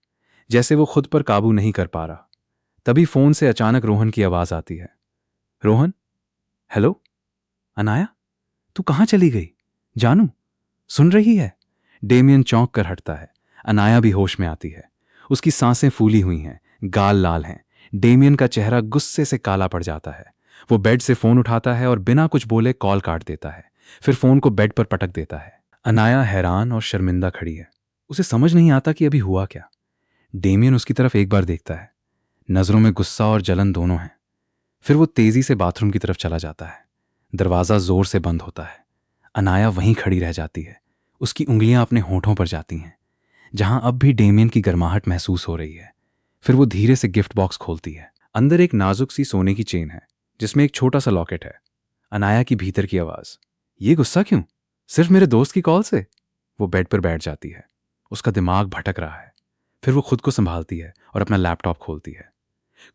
जैसे वो खुद पर काबू नहीं कर पा रहा। तभी फोन से अचानक रोहन की आवाज आती है। रोहन, हेलो। अनाया, तू कहाँ चली गई? जानू सुन रही है? डेमियन चौंक कर हटता है। अनाया भी होश में आती है। उसकी सांसें फूली हुई हैं, गाल लाल हैं। डेमियन का चेहरा गुस्से से काला पड़ जाता है। वो बेड से फोन उठाता है और बिना कुछ बोले कॉल काट देता है, फिर फोन को बेड पर पटक देता है। अनाया हैरान और शर्मिंदा खड़ी है। उसे समझ नहीं आता कि अभी हुआ क्या। डेमियन उसकी तरफ एक बार देखता है, नजरों में गुस्सा और जलन दोनों हैं। फिर वो तेजी से बाथरूम की तरफ चला जाता है। दरवाजा जोर से बंद होता है। अनाया वहीं खड़ी रह जाती है। उसकी उंगलियां अपने होठों पर जाती हैं, जहां अब भी डेमियन की गर्माहट महसूस हो रही है। फिर वो धीरे से गिफ्ट बॉक्स खोलती है। अंदर एक नाजुक सी सोने की चेन है, जिसमें एक छोटा सा लॉकेट है। अनाया की भीतर की आवाज, ये गुस्सा क्यों? सिर्फ मेरे दोस्त की कॉल से? वो बेड पर बैठ जाती है। उसका दिमाग भटक रहा है। फिर वो खुद को संभालती है और अपना लैपटॉप खोलती है।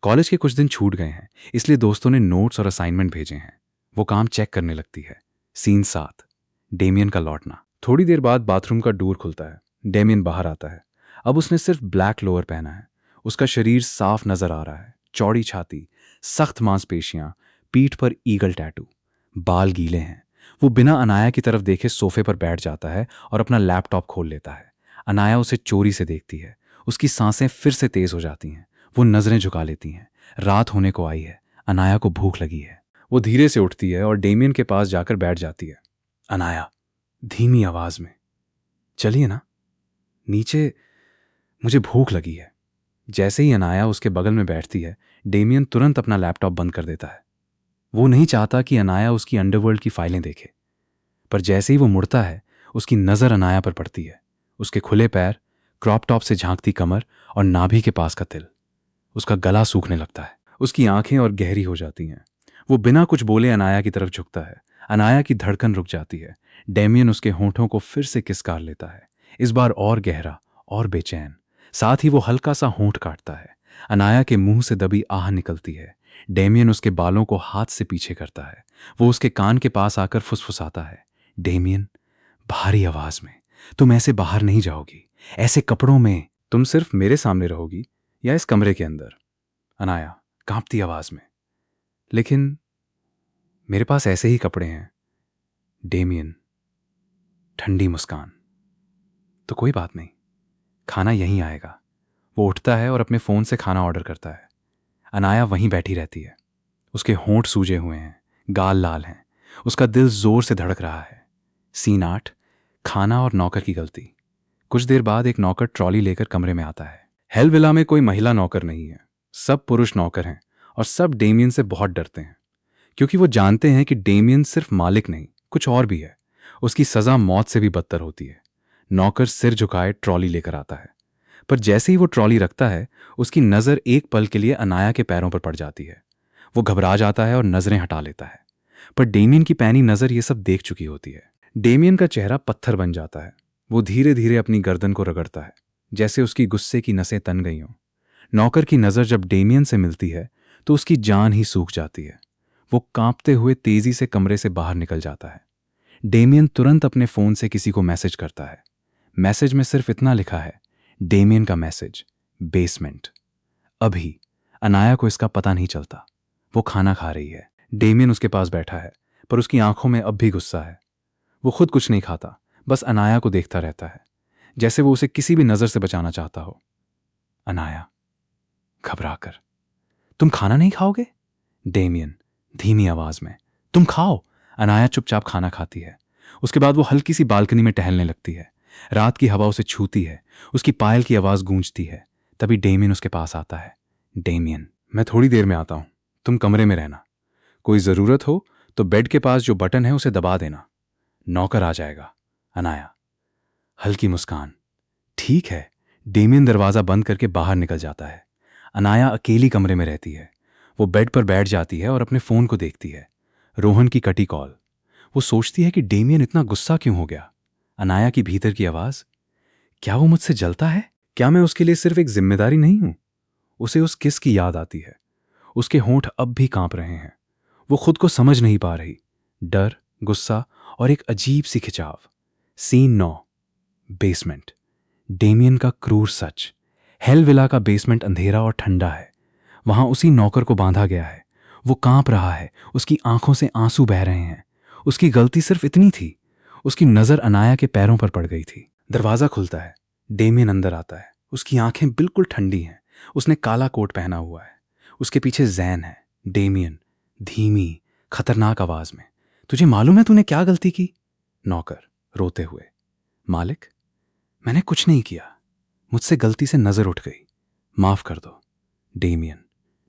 कॉलेज के कुछ दिन छूट गए हैं, इसलिए दोस्तों ने नोट्स और असाइनमेंट भेजे हैं। वो काम चेक करने लगती है। सीन 7, डेमियन का लौटना। थोड़ी देर बाद बाथरूम का डोर खुलता है। डेमियन बाहर आता है। अब उसने सिर्फ ब्लैक लोअर पहना है। उसका शरीर साफ नजर आ रहा है, चौड़ी छाती, सख्त मांसपेशियां, पीठ पर ईगल टैटू, बाल गीले हैं। वो बिना अनाया की तरफ देखे सोफे पर बैठ जाता है और अपना लैपटॉप खोल लेता है। अनाया उसे चोरी से देखती है। उसकी सांसें फिर से तेज हो जाती हैं। वो नजरें झुका लेती हैं। रात होने को आई है। अनाया को भूख लगी है। वो धीरे से उठती है और डेमियन के पास जाकर बैठ जाती है। अनाया, धीमी आवाज में, चलिए ना नीचे, मुझे भूख लगी है। जैसे ही अनाया उसके बगल में बैठती है, डेमियन तुरंत अपना लैपटॉप बंद कर देता है। वो नहीं चाहता कि अनाया उसकी अंडरवर्ल्ड की फाइलें देखे, पर जैसे ही वो मुड़ता है, उसकी नजर अनाया पर पड़ती है। उसके खुले पैर, क्रॉप टॉप से झांकती कमर और नाभि के पास का तिल। उसका गला सूखने लगता है। उसकी आंखें और गहरी हो जाती हैं। वो बिना कुछ बोले अनाया की तरफ झुकता है। अनाया की धड़कन रुक जाती है। डेमियन उसके होंठों को फिर से किसकार लेता है, इस बार और गहरा और बेचैन। साथ ही वो हल्का सा होंठ काटता है। अनाया के मुंह से दबी आह निकलती है। डेमियन उसके बालों को हाथ से पीछे करता है। वो उसके कान के पास आकर फुसफुसाता है, डेमियन, भारी आवाज में, तुम ऐसे बाहर नहीं जाओगी, ऐसे कपड़ों में। तुम सिर्फ मेरे सामने रहोगी या इस कमरे के अंदर? अनाया कांपती आवाज में। लेकिन मेरे पास ऐसे ही कपड़े हैं। डेमियन, ठंडी मुस्कान। तो कोई बात नहीं, खाना यहीं आएगा। वो उठता है और अपने फोन से खाना ऑर्डर करता है। अनाया वहीं बैठी रहती है। उसके होंठ सूजे हुए हैं, गाल लाल हैं। उसका दिल जोर से धड़क रहा है। सीन 8, खाना और नौकर की गलती। कुछ देर बाद एक नौकर ट्रॉली लेकर कमरे में आता है। हेलविला में कोई महिला नौकर नहीं है। सब पुरुष नौकर हैं और सब डेमियन से बहुत डरते हैं, क्योंकि वो जानते हैं कि डेमियन सिर्फ मालिक नहीं, कुछ और भी है। उसकी सजा मौत से भी बदतर होती है। नौकर सिर झुकाए ट्रॉली लेकर आता है, पर जैसे ही वो ट्रॉली रखता है, उसकी नजर एक पल के लिए अनाया के पैरों पर पड़ जाती है। वो घबरा जाता है और नजरें हटा लेता है, पर डेमियन की पैनी नजर ये सब देख चुकी होती है। डेमियन का चेहरा पत्थर बन जाता है। वो धीरे धीरे अपनी गर्दन को रगड़ता है, जैसे उसकी गुस्से की नसें तन गई हों। नौकर की नजर जब डेमियन से मिलती है तो उसकी जान ही सूख जाती है। वो कांपते हुए तेजी से कमरे से बाहर निकल जाता है। डेमियन तुरंत अपने फोन से किसी को मैसेज करता है। मैसेज में सिर्फ इतना लिखा है, डेमियन का मैसेज, बेसमेंट। अभी अनाया को इसका पता नहीं चलता। वो खाना खा रही है। डेमियन उसके पास बैठा है, पर उसकी आंखों में अब भी गुस्सा है। वो खुद कुछ नहीं खाता, बस अनाया को देखता रहता है, जैसे वो उसे किसी भी नजर से बचाना चाहता हो। अनाया, घबराकर, तुम खाना नहीं खाओगे? डेमियन, धीमी आवाज में, तुम खाओ। अनाया चुपचाप खाना खाती है। उसके बाद वो हल्की सी बालकनी में टहलने लगती है। रात की हवा उसे छूती है। उसकी पायल की आवाज गूंजती है। तभी डेमियन उसके पास आता है। डेमियन, मैं थोड़ी देर में आता हूं, तुम कमरे में रहना। कोई जरूरत हो तो बेड के पास जो बटन है उसे दबा देना, नौकर आ जाएगा। अनाया, हल्की मुस्कान, ठीक है। डेमियन दरवाजा बंद करके बाहर निकल जाता है। अनाया अकेली कमरे में रहती है। वो बेड पर बैठ जाती है और अपने फोन को देखती है। रोहन की कटी कॉल। वो सोचती है कि डेमियन इतना गुस्सा क्यों हो गया। अनाया की भीतर की आवाज, क्या वो मुझसे जलता है? क्या मैं उसके लिए सिर्फ एक जिम्मेदारी नहीं हूं? उसे उस किस की याद आती है। उसके होंठ अब भी कांप रहे हैं। वो खुद को समझ नहीं पा रही। डर, गुस्सा और एक अजीब सी खिंचाव। Scene 9, basement. डेमियन का क्रूर सच। हेलविला का बेसमेंट अंधेरा और ठंडा है। वहां उसी नौकर को बांधा गया है। वो कांप रहा है। उसकी आंखों से आंसू बह रहे हैं। उसकी गलती सिर्फ इतनी थी, उसकी नजर अनाया के पैरों पर पड़ गई थी। दरवाजा खुलता है। डेमियन अंदर आता है। उसकी आंखें बिल्कुल ठंडी हैं। उसने काला कोट पहना हुआ है। उसके पीछे जैन है। डेमियन, धीमी खतरनाक आवाज में, तुझे मालूम है तूने क्या गलती की? नौकर, रोते हुए, मालिक, मैंने कुछ नहीं किया, मुझसे गलती से नजर उठ गई, माफ कर दो। डेमियन,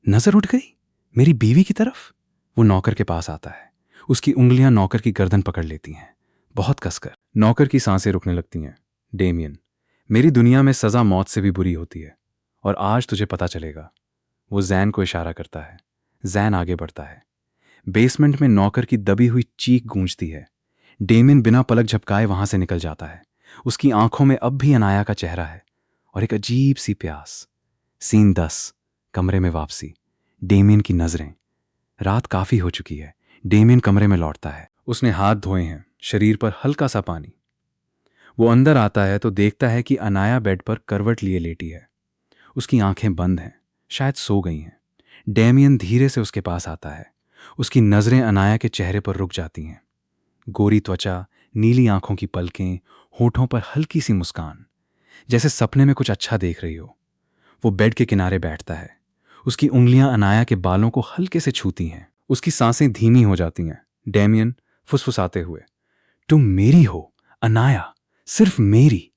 नजर उठ गई? मेरी बीवी की तरफ? वो नौकर के पास आता है। उसकी उंगलियां नौकर की गर्दन पकड़ लेती हैं, बहुत कसकर। नौकर की सांसें रुकने लगती हैं। डेमियन, मेरी दुनिया में सजा मौत से भी बुरी होती है, और आज तुझे पता चलेगा। वो जैन को इशारा करता है। जैन आगे बढ़ता है। बेसमेंट में नौकर की दबी हुई चीख गूंजती है। डेमियन बिना पलक झपकाए वहां से निकल जाता है। उसकी आंखों में अब भी अनाया का चेहरा है और एक अजीब सी प्यास। सीन 10, कमरे में वापसी। डेमियन की नजरें। रात काफी हो चुकी है। डेमियन कमरे में लौटता है। उसने हाथ धोए हैं, शरीर पर हल्का सा पानी। वो अंदर आता है तो देखता है कि अनाया बेड पर करवट लिए लेटी है। उसकी आंखें बंद हैं, शायद सो गई हैं। डेमियन धीरे से उसके पास आता है। उसकी नजरें अनाया के चेहरे पर रुक जाती हैं। गोरी त्वचा, नीली आंखों की पलकें, होठों पर हल्की सी मुस्कान, जैसे सपने में कुछ अच्छा देख रही हो। वो बेड के किनारे बैठता है। उसकी उंगलियां अनाया के बालों को हल्के से छूती हैं। उसकी सांसें धीमी हो जाती हैं। डेमियन फुसफुसाते हुए, तुम मेरी हो अनाया, सिर्फ मेरी।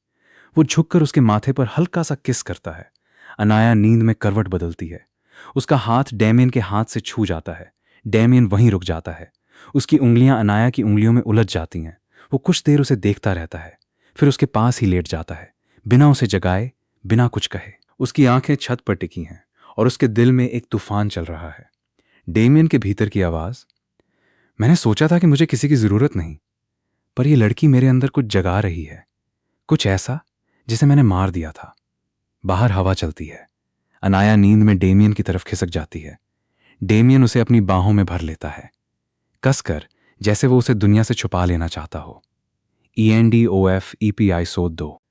वो झुककर उसके माथे पर हल्का सा किस करता है। अनाया नींद में करवट बदलती है। उसका हाथ डेमियन के हाथ से छू जाता है। डेमियन वहीं रुक जाता है। उसकी उंगलियां अनाया की उंगलियों में उलझ जाती हैं। वो कुछ देर उसे देखता रहता है, फिर उसके पास ही लेट जाता है, बिना उसे जगाए, बिना कुछ कहे। उसकी आंखें छत पर टिकी हैं और उसके दिल में एक तूफान चल रहा है। डेमियन के भीतर की आवाज, मैंने सोचा था कि मुझे किसी की जरूरत नहीं, पर यह लड़की मेरे अंदर कुछ जगा रही है, कुछ ऐसा जिसे मैंने मार दिया था। बाहर हवा चलती है। अनाया नींद में डेमियन की तरफ खिसक जाती है। डेमियन उसे अपनी बाहों में भर लेता है, कसकर, जैसे वो उसे दुनिया से छुपा लेना चाहता हो। ENDOFEPI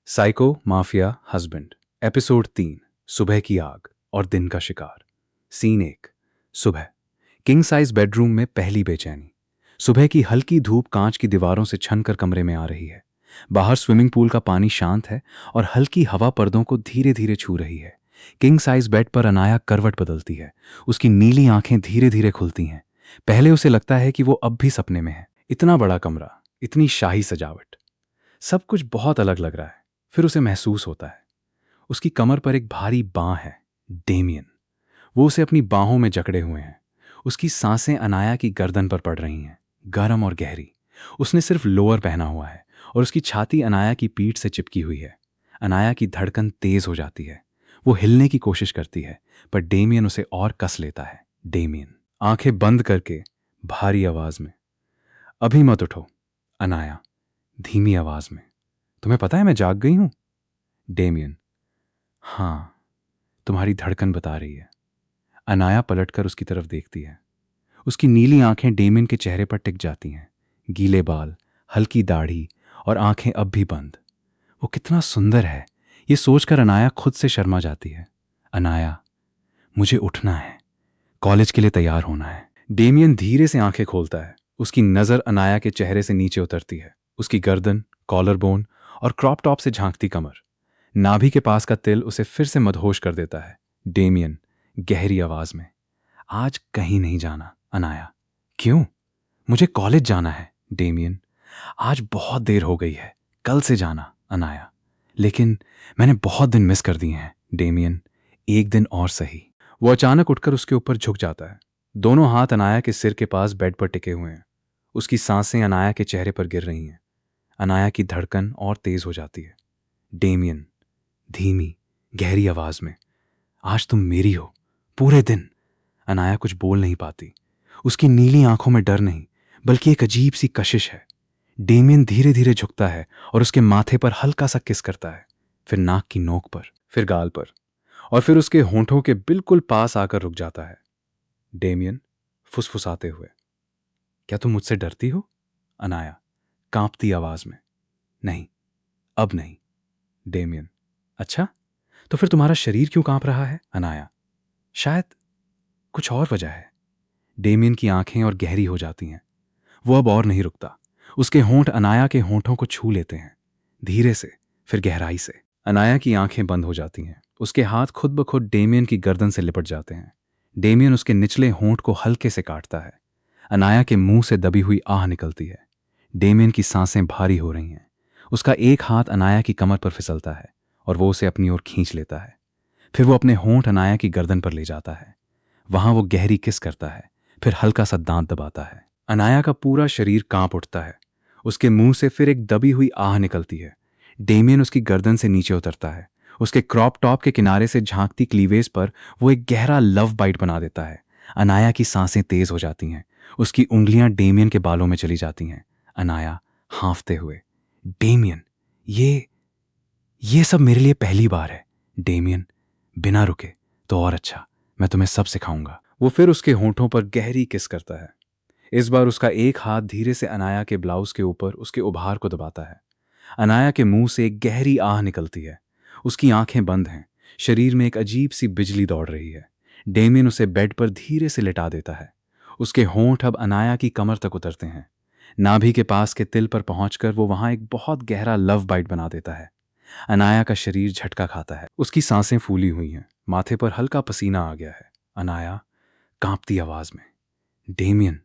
psycho mafia husband, episode 3, सुबह की आग और दिन का शिकार। सीन 1, सुबह। किंग साइज बेडरूम में पहली बेचैनी। सुबह की हल्की धूप कांच की दीवारों से छनकर कमरे में आ रही है। बाहर स्विमिंग पूल का पानी शांत है और हल्की हवा पर्दों को धीरे धीरे छू रही है। किंग साइज बेड पर अनाया करवट बदलती है। उसकी नीली आंखें धीरे धीरे खुलती हैं। पहले उसे लगता है कि वो अब भी सपने में है। इतना बड़ा कमरा, इतनी शाही सजावट, सब कुछ बहुत अलग लग रहा है। फिर उसे महसूस होता है उसकी कमर पर एक भारी बांह है। डेमियन। वो उसे अपनी बाहों में जकड़े हुए हैं। उसकी सांसें अनाया की गर्दन पर पड़ रही हैं, गर्म और गहरी। उसने सिर्फ लोअर पहना हुआ है और उसकी छाती अनाया की पीठ से चिपकी हुई है। अनाया की धड़कन तेज हो जाती है। वो हिलने की कोशिश करती है, पर डेमियन उसे और कस लेता है। डेमियन आंखें बंद करके भारी आवाज में, अभी मत उठो। अनाया धीमी आवाज में, तुम्हें पता है मैं जाग गई हूं। डेमियन, हाँ, तुम्हारी धड़कन बता रही है। अनाया पलटकर उसकी तरफ देखती है। उसकी नीली आंखें डेमियन के चेहरे पर टिक जाती हैं। गीले बाल, हल्की दाढ़ी और आंखें अब भी बंद। वो कितना सुंदर है, ये सोचकर अनाया खुद से शर्मा जाती है। अनाया, मुझे उठना है, कॉलेज के लिए तैयार होना है। डेमियन धीरे से आंखें खोलता है। उसकी नजर अनाया के चेहरे से नीचे उतरती है। उसकी गर्दन, कॉलर बोन और क्रॉप टॉप से झांकती कमर, नाभि के पास का तिल उसे फिर से मदहोश कर देता है। डेमियन गहरी आवाज में, आज कहीं नहीं जाना अनाया। क्यों? मुझे कॉलेज जाना है। डेमियन, आज बहुत देर हो गई है, कल से जाना। अनाया, लेकिन मैंने बहुत दिन मिस कर दिए हैं। डेमियन, एक दिन और सही। वो अचानक उठकर उसके ऊपर झुक जाता है। दोनों हाथ अनाया के सिर के पास बेड पर टिके हुए हैं। उसकी सांसें अनाया के चेहरे पर गिर रही हैं। अनाया की धड़कन और तेज हो जाती है। डेमियन धीमी गहरी आवाज में, आज तुम मेरी हो पूरे दिन। अनाया कुछ बोल नहीं पाती। उसकी नीली आंखों में डर नहीं, बल्कि एक अजीब सी कशिश है। डेमियन धीरे धीरे झुकता है और उसके माथे पर हल्का सा किस करता है, फिर नाक की नोक पर, फिर गाल पर, और फिर उसके होंठों के बिल्कुल पास आकर रुक जाता है। डेमियन फुसफुसाते हुए, क्या तुम मुझसे डरती हो? अनाया कांपती आवाज में, नहीं, अब नहीं। डेमियन, अच्छा, तो फिर तुम्हारा शरीर क्यों कांप रहा है? अनाया, शायद कुछ और वजह है। डेमियन की आंखें और गहरी हो जाती हैं। वो अब और नहीं रुकता। उसके होंठ अनाया के होंठों को छू लेते हैं, धीरे से, फिर गहराई से। अनाया की आंखें बंद हो जाती हैं। उसके हाथ खुद ब खुद डेमियन की गर्दन से लिपट जाते हैं। डेमियन उसके निचले होंठ को हल्के से काटता है। अनाया के मुंह से दबी हुई आह निकलती है। डेमियन की सांसें भारी हो रही हैं। उसका एक हाथ अनाया की कमर पर फिसलता है और वो उसे अपनी ओर खींच लेता है। फिर वो अपने होंठ अनाया की गर्दन पर ले जाता है। वहां वो गहरी किस करता है, फिर हल्का सा दांत दबाता है। अनाया का पूरा शरीर कांप उठता है। उसके मुंह से फिर एक दबी हुई आह निकलती है। डेमियन उसकी गर्दन से नीचे उतरता है। उसके क्रॉप टॉप के किनारे से झांकती क्लीवेज पर वो एक गहरा लव बाइट बना देता है। अनाया की सांसें तेज हो जाती हैं। उसकी उंगलियां डेमियन के बालों में चली जाती हैं। अनाया हांफते हुए, डेमियन, ये सब मेरे लिए पहली बार है। डेमियन, बिना रुके तो और अच्छा, मैं तुम्हें सब सिखाऊंगा। वो फिर उसके होंठों पर गहरी किस करता है। इस बार उसका एक हाथ धीरे से अनाया के ब्लाउज के ऊपर उसके उभार को दबाता है। अनाया के मुंह से एक गहरी आह निकलती है। उसकी आंखें बंद हैं, शरीर में एक अजीब सी बिजली दौड़ रही है। डेमियन उसे बेड पर धीरे से लिटा देता है। उसके होंठ अब अनाया की कमर तक उतरते हैं। नाभि के पास के तिल पर पहुंचकर वो वहां एक बहुत गहरा लव बाइट बना देता है। अनाया का शरीर झटका खाता है। उसकी सांसें फूली हुई हैं, माथे पर हल्का पसीना आ गया है। अनाया कांपती आवाज में, डेमियन,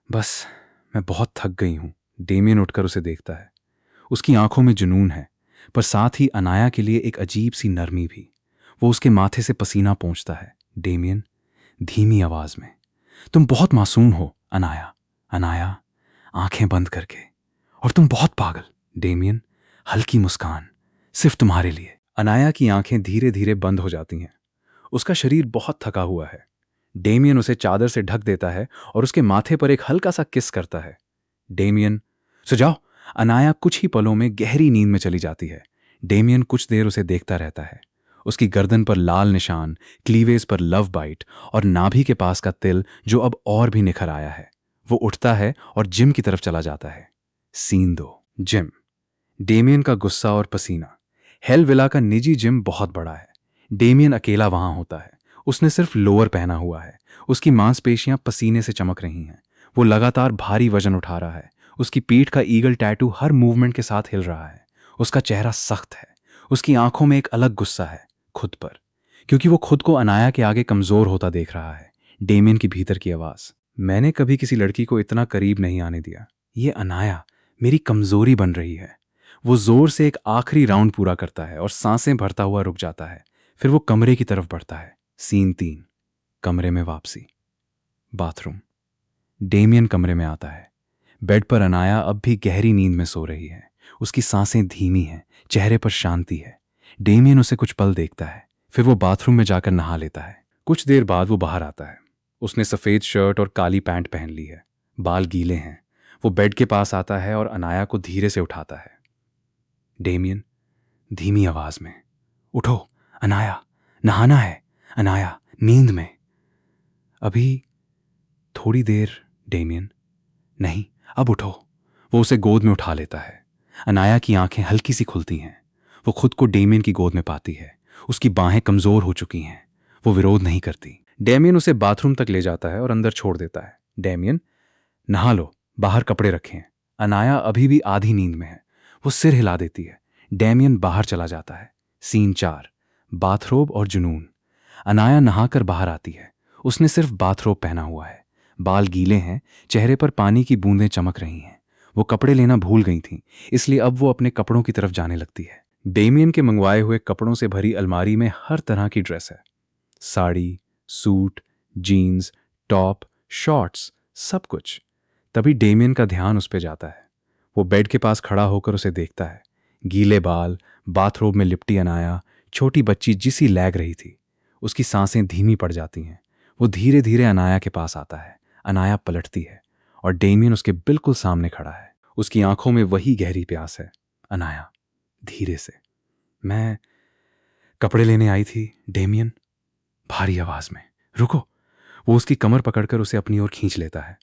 बस, मैं बहुत थक गई हूं। डेमियन उठकर उसे देखता है। उसकी आंखों में जुनून है, पर साथ ही अनाया के लिए एक अजीब सी नरमी भी। वो उसके माथे से पसीना पोंछता है। डेमियन, धीमी आवाज में, तुम बहुत मासूम हो अनाया। अनाया आंखें बंद करके, और तुम बहुत पागल। डेमियन हल्की मुस्कान, सिर्फ तुम्हारे लिए। अनाया की आंखें धीरे धीरे बंद हो जाती हैं। उसका शरीर बहुत थका हुआ है। डेमियन उसे चादर से ढक देता है और उसके माथे पर एक हल्का सा किस करता है। डेमियन, सो जाओ। अनाया कुछ ही पलों में गहरी नींद में चली जाती है। डेमियन कुछ देर उसे देखता रहता है। उसकी गर्दन पर लाल निशान, क्लीवेज पर लव बाइट और नाभि के पास का तिल जो अब और भी निखर आया है। वो उठता है और जिम की तरफ चला जाता है। Scene 2, gym. डेमियन का गुस्सा और पसीना। हेल विला का निजी जिम बहुत बड़ा है। डेमियन अकेला वहां होता है। उसने सिर्फ लोअर पहना हुआ है। उसकी मांसपेशियां पसीने से चमक रही हैं। वो लगातार भारी वजन उठा रहा है। उसकी पीठ का ईगल टैटू हर मूवमेंट के साथ हिल रहा है। उसका चेहरा सख्त है। उसकी आंखों में एक अलग गुस्सा है, खुद पर, क्योंकि वो खुद को अनाया के आगे कमजोर होता देख रहा है। डेमियन की भीतर की आवाज, मैंने कभी किसी लड़की को इतना करीब नहीं आने दिया। ये अनाया मेरी कमजोरी बन रही है। वो जोर से एक आखिरी राउंड पूरा करता है और सांसें भरता हुआ रुक जाता है। फिर वो कमरे की तरफ बढ़ता है। सीन 3, कमरे में वापसी। बाथरूम। डेमियन कमरे में आता है। बेड पर अनाया अब भी गहरी नींद में सो रही है। उसकी सांसें धीमी हैं, चेहरे पर शांति है। डेमियन उसे कुछ पल देखता है, फिर वो बाथरूम में जाकर नहा लेता है। कुछ देर बाद वो बाहर आता है। उसने सफेद शर्ट और काली पैंट पहन ली है। बाल गीले हैं। वो बेड के पास आता है और अनाया को धीरे से उठाता है। डेमियन धीमी आवाज में, उठो अनाया, नहाना है। अनाया नींद में। अभी थोड़ी देर। डेमियन, नहीं, अब उठो। वो उसे गोद में उठा लेता है। अनाया की आंखें हल्की सी खुलती हैं। वो खुद को डेमियन की गोद में पाती है। उसकी बाहें कमजोर हो चुकी हैं। वो विरोध नहीं करती। डेमियन उसे बाथरूम तक ले जाता है और अंदर छोड़ देता है। डेमियन, नहा लो, बाहर कपड़े रखे हैं। अनाया अभी भी आधी नींद में है। वो सिर हिला देती है। डेमियन बाहर चला जाता है। सीन 4, बाथरोब और जुनून। अनाया नहाकर बाहर आती है। उसने सिर्फ बाथरोब पहना हुआ है। बाल गीले हैं, चेहरे पर पानी की बूंदें चमक रही हैं। वो कपड़े लेना भूल गई थीं, इसलिए अब वो अपने कपड़ों की तरफ जाने लगती है। डेमियन के मंगवाए हुए कपड़ों से भरी अलमारी में हर तरह की ड्रेस है। Sari, suit, jeans, top, shorts, सब कुछ। तभी डेमियन का ध्यान उस पर जाता है। वो बेड के पास खड़ा होकर उसे देखता है। गीले बाल, बाथरोब में लिपटी अनाया, छोटी बच्ची जिसी लैग रही थी। उसकी सांसें धीमी पड़ जाती हैं। वो धीरे धीरे अनाया के पास आता है। अनाया पलटती है और डेमियन उसके बिल्कुल सामने खड़ा है। उसकी आंखों में वही गहरी प्यास है। अनाया धीरे से, मैं कपड़े लेने आई थी डेमियन। भारी आवाज में, रुको। वो उसकी कमर पकड़कर उसे अपनी ओर खींच लेता है।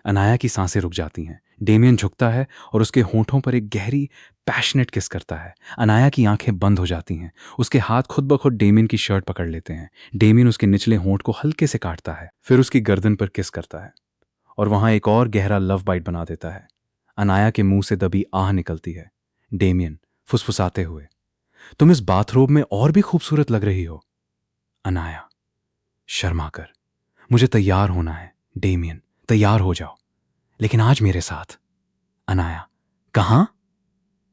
अनाया की सांसें रुक जाती हैं। डेमियन झुकता है और उसके होंठों पर एक गहरी पैशनेट किस करता है। अनाया की आंखें बंद हो जाती हैं। उसके हाथ खुद ब खुद डेमियन की शर्ट पकड़ लेते हैं। डेमियन उसके निचले होंठ को हल्के से काटता है, फिर उसकी गर्दन पर किस करता है और वहां एक और गहरा लव बाइट बना देता है। अनाया के मुंह से दबी आह निकलती है। डेमियन फुसफुसाते हुए, तुम इस बाथरोब में और भी खूबसूरत लग रही हो। अनाया शर्मा कर, मुझे तैयार होना है। डेमियन, तैयार हो जाओ, लेकिन आज मेरे साथ। अनाया, कहां?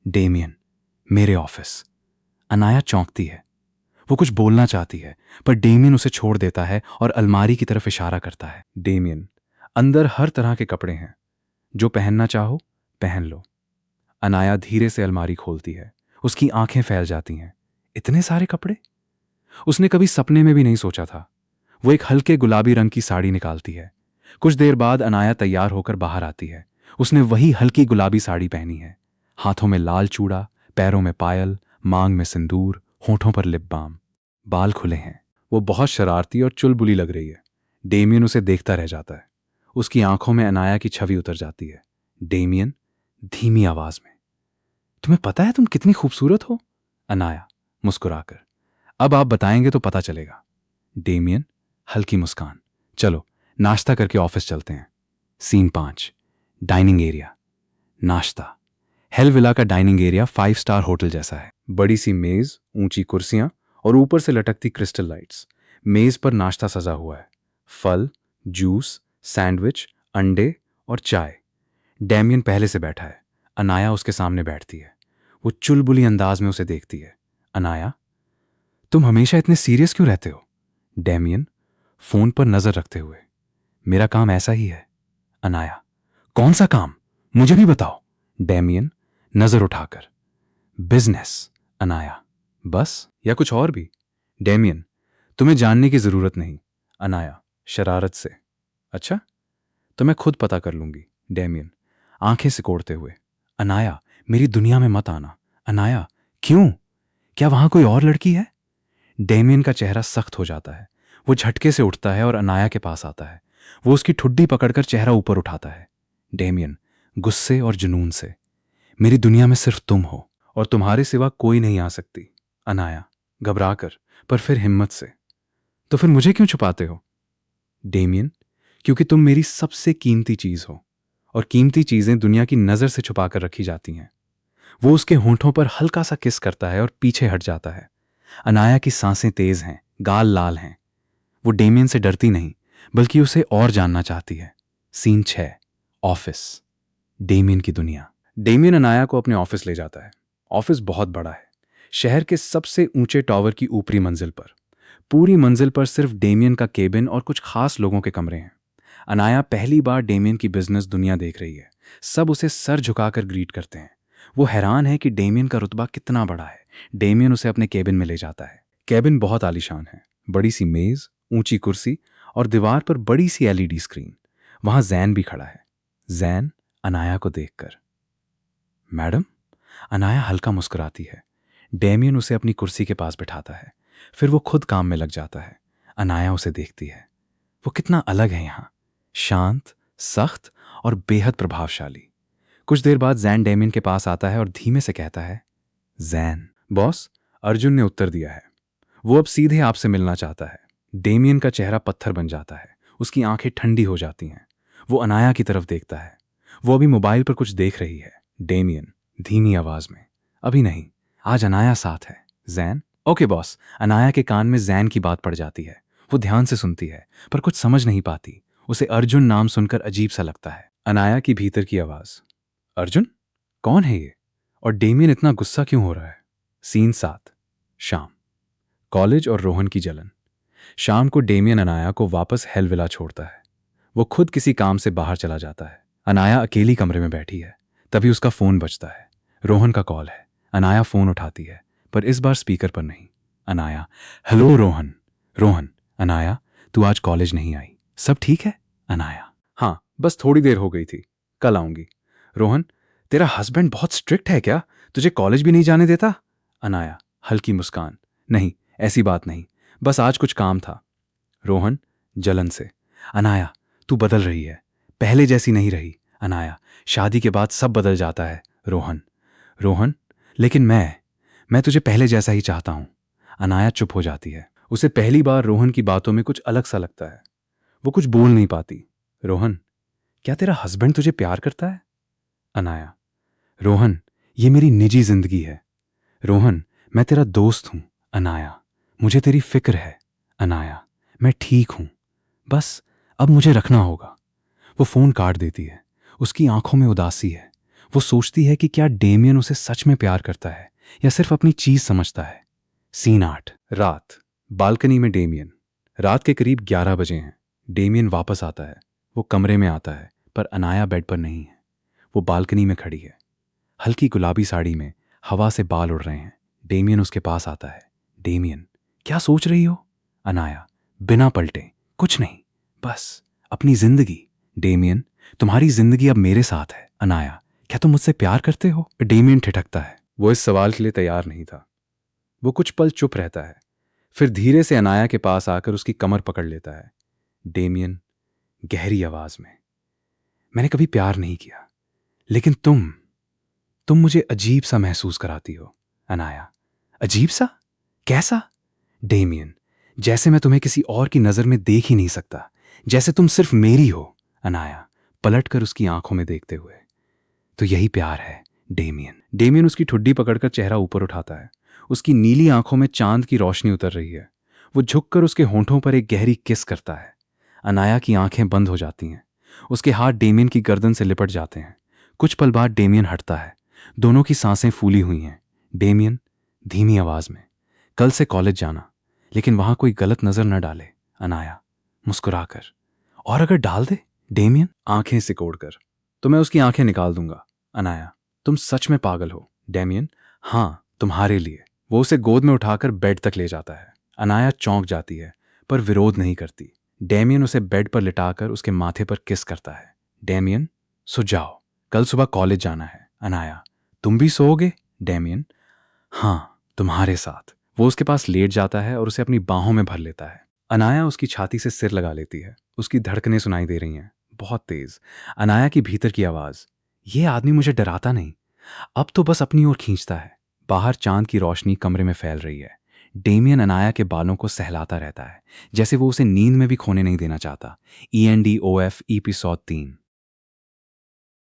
डेमियन, मेरे ऑफिस। अनाया चौंकती है। वो कुछ बोलना चाहती है, पर डेमियन उसे छोड़ देता है और अलमारी की तरफ इशारा करता है। डेमियन, अंदर हर तरह के कपड़े हैं, जो पहनना चाहो पहन लो। अनाया धीरे से अलमारी खोलती है। उसकी आंखें फैल जाती हैं। इतने सारे कपड़े! उसने कभी सपने में भी नहीं सोचा था। वो एक हल्के गुलाबी रंग की साड़ी निकालती है। कुछ देर बाद अनाया तैयार होकर बाहर आती है। उसने वही हल्की गुलाबी साड़ी पहनी है। हाथों में लाल चूड़ा, पैरों में पायल, मांग में सिंदूर, होठों पर लिप बाम। बाल खुले हैं। वो बहुत शरारती और चुलबुली लग रही है। डेमियन उसे देखता रह जाता है। उसकी आंखों में अनाया की छवि उतर जाती है। डेमियन धीमी आवाज में, तुम्हें पता है तुम कितनी खूबसूरत हो? अनाया मुस्कुराकर। अब आप बताएंगे तो पता चलेगा। डेमियन हल्की मुस्कान। चलो नाश्ता करके ऑफिस चलते हैं। Scene 5, dining area. नाश्ता। हेलविला का डाइनिंग एरिया 5 स्टार होटल जैसा है। बड़ी सी मेज, ऊंची कुर्सियां और ऊपर से लटकती क्रिस्टल लाइट्स। मेज पर नाश्ता सजा हुआ है। फल, जूस, सैंडविच, अंडे और चाय। डैमियन पहले से बैठा है। अनाया उसके सामने बैठती है। वो चुलबुली अंदाज में उसे देखती है। अनाया, तुम हमेशा इतने सीरियस क्यों रहते हो? डैमियन फोन पर नजर रखते हुए। मेरा काम ऐसा ही है। अनाया, कौन सा काम? मुझे भी बताओ। डैमियन नजर उठाकर। बिजनेस। अनाया, बस या कुछ और भी? डैमियन, तुम्हें जानने की जरूरत नहीं। अनाया शरारत से। अच्छा, तो मैं खुद पता कर लूंगी। डैमियन आंखें सिकोड़ते हुए। अनाया, मेरी दुनिया में मत आना। अनाया, क्यों? क्या वहां कोई और लड़की है? डैमियन का चेहरा सख्त हो जाता है। वो झटके से उठता है और अनाया के पास आता है। वो उसकी ठुड्डी पकड़कर चेहरा ऊपर उठाता है। डैमियन गुस्से और जुनून से। मेरी दुनिया में सिर्फ तुम हो और तुम्हारे सिवा कोई नहीं आ सकती। अनाया घबराकर, पर फिर हिम्मत से। तो फिर मुझे क्यों छुपाते हो? डेमियन, क्योंकि तुम मेरी सबसे कीमती चीज हो और कीमती चीजें दुनिया की नजर से छुपाकर रखी जाती हैं। वो उसके होंठों पर हल्का सा किस करता है और पीछे हट जाता है। अनाया की सांसें तेज हैं, गाल लाल हैं। वो डेमियन से डरती नहीं, बल्कि उसे और जानना चाहती है। Scene 6, office. डेमियन की दुनिया। डेमियन अनाया को अपने ऑफिस ले जाता है। ऑफिस बहुत बड़ा है, शहर के सबसे ऊंचे टावर की ऊपरी मंजिल पर। पूरी मंजिल पर सिर्फ डेमियन का केबिन और कुछ खास लोगों के कमरे हैं। अनाया पहली बार डेमियन की बिजनेस दुनिया देख रही है। सब उसे सर झुकाकर ग्रीट करते हैं। वो हैरान है कि डेमियन का रुतबा कितना बड़ा है। डेमियन उसे अपने केबिन में ले जाता है। केबिन बहुत आलीशान है। बड़ी सी मेज, ऊंची कुर्सी और दीवार पर बड़ी सी एलईडी स्क्रीन। वहां जैन भी खड़ा है। जैन अनाया को देखकर, मैडम। अनाया हल्का मुस्कुराती है। डेमियन उसे अपनी कुर्सी के पास बिठाता है। फिर वो खुद काम में लग जाता है। अनाया उसे देखती है। वो कितना अलग है यहाँ। शांत, सख्त और बेहद प्रभावशाली। कुछ देर बाद जैन डेमियन के पास आता है और धीमे से कहता है, जैन। बॉस, अर्जुन ने उत्तर दिया है। वो अब सीधे आपसे मिलना चाहता है। डेमियन का चेहरा पत्थर बन जाता है। उसकी आंखें ठंडी हो जाती हैं। वो अनाया की तरफ देखता है। वो अभी मोबाइल पर कुछ देख रही है। डेमियन धीमी आवाज में, अभी नहीं, आज अनाया साथ है। Jain, okay boss. अनाया के कान में जैन की बात पड़ जाती है। वो ध्यान से सुनती है, पर कुछ समझ नहीं पाती। उसे अर्जुन नाम सुनकर अजीब सा लगता है। अनाया की भीतर की आवाज, अर्जुन? कौन है ये? और डेमियन इतना गुस्सा क्यों हो रहा है? सीन 7, शाम। कॉलेज और रोहन की जलन। शाम को डेमियन अनाया को वापस हेलविला छोड़ता है। वो खुद किसी काम से बाहर चला जाता है। अनाया अकेली कमरे में बैठी है। तभी उसका फोन बजता है। रोहन का कॉल है। अनाया फोन उठाती है, पर इस बार स्पीकर पर नहीं। अनाया, हेलो रोहन। रोहन, अनाया, तू आज कॉलेज नहीं आई, सब ठीक है? अनाया, हाँ, बस थोड़ी देर हो गई थी, कल आऊंगी। रोहन, तेरा हस्बैंड बहुत स्ट्रिक्ट है क्या? तुझे कॉलेज भी नहीं जाने देता? अनाया हल्की मुस्कान, नहीं, ऐसी बात नहीं, बस आज कुछ काम था। रोहन जलन से, अनाया, तू बदल रही है, पहले जैसी नहीं रही। अनाया, शादी के बाद सब बदल जाता है। रोहन, रोहन, लेकिन मैं तुझे पहले जैसा ही चाहता हूं। अनाया चुप हो जाती है। उसे पहली बार रोहन की बातों में कुछ अलग सा लगता है। वो कुछ बोल नहीं पाती। रोहन, क्या तेरा हस्बैंड तुझे प्यार करता है? अनाया, रोहन, ये मेरी निजी जिंदगी है। रोहन, मैं तेरा दोस्त हूं। अनाया, मुझे तेरी फिक्र है। अनाया, मैं ठीक हूं, बस अब मुझे रखना होगा। वो फोन काट देती है। उसकी आंखों में उदासी है। वो सोचती है कि क्या डेमियन उसे सच में प्यार करता है या सिर्फ अपनी चीज समझता है। सीन 8, रात। बालकनी में डेमियन। रात के करीब 11 बजे हैं। डेमियन वापस आता है। वो कमरे में आता है, पर अनाया बेड पर नहीं है। वो बालकनी में खड़ी है, हल्की गुलाबी साड़ी में। हवा से बाल उड़ रहे हैं। डेमियन उसके पास आता है। डेमियन, क्या सोच रही हो? अनाया बिना पलटे, कुछ नहीं, बस अपनी जिंदगी। डेमियन, तुम्हारी जिंदगी अब मेरे साथ है। अनाया, क्या तुम मुझसे प्यार करते हो? डेमियन ठिठकता है। वो इस सवाल के लिए तैयार नहीं था। वो कुछ पल चुप रहता है, फिर धीरे से अनाया के पास आकर उसकी कमर पकड़ लेता है। डेमियन गहरी आवाज में, मैंने कभी प्यार नहीं किया, लेकिन तुम तुम मुझे अजीब सा महसूस कराती हो। अनाया, अजीब सा? कैसा? डेमियन, जैसे मैं तुम्हें किसी और की नजर में देख ही नहीं सकता, जैसे तुम सिर्फ मेरी हो। अनाया, पलटकर उसकी आंखों में देखते हुए, तो यही प्यार है डेमियन। डेमियन उसकी ठुड्डी पकड़कर चेहरा ऊपर उठाता है। उसकी नीली आंखों में चांद की रोशनी उतर रही है। वो झुककर उसके होंठों पर एक गहरी किस करता है। अनाया की आंखें बंद हो जाती हैं। उसके हाथ डेमियन की गर्दन से लिपट जाते हैं। कुछ पल बाद डेमियन हटता है। दोनों की सांसें फूली हुई हैं। डेमियन धीमी आवाज में, कल से कॉलेज जाना, लेकिन वहां कोई गलत नजर न डाले। अनाया मुस्कुराकर, और अगर डाल दे? डेमियन आंखें सिकोड़कर, तो मैं उसकी आंखें निकाल दूंगा। अनाया, तुम सच में पागल हो। डेमियन, हाँ, तुम्हारे लिए। वो उसे गोद में उठाकर बेड तक ले जाता है। अनाया चौंक जाती है, पर विरोध नहीं करती। डेमियन उसे बेड पर लिटाकर उसके माथे पर किस करता है। डेमियन, सो जाओ, कल सुबह कॉलेज जाना है। अनाया, तुम भी सोओगे? डेमियन, हाँ, तुम्हारे साथ। वो उसके पास लेट जाता है और उसे अपनी बाहों में भर लेता है। अनाया उसकी छाती से सिर लगा लेती है। उसकी धड़कनें सुनाई दे रही हैं, बहुत तेज। अनाया की भीतर की आवाज, ये आदमी मुझे डराता नहीं, अब तो बस अपनी ओर खींचता है। बाहर चांद की रोशनी कमरे में फैल रही है। डेमियन अनाया के बालों को सहलाता रहता है, जैसे वो उसे नींद में भी खोने नहीं देना चाहता। ENDOF episode 3।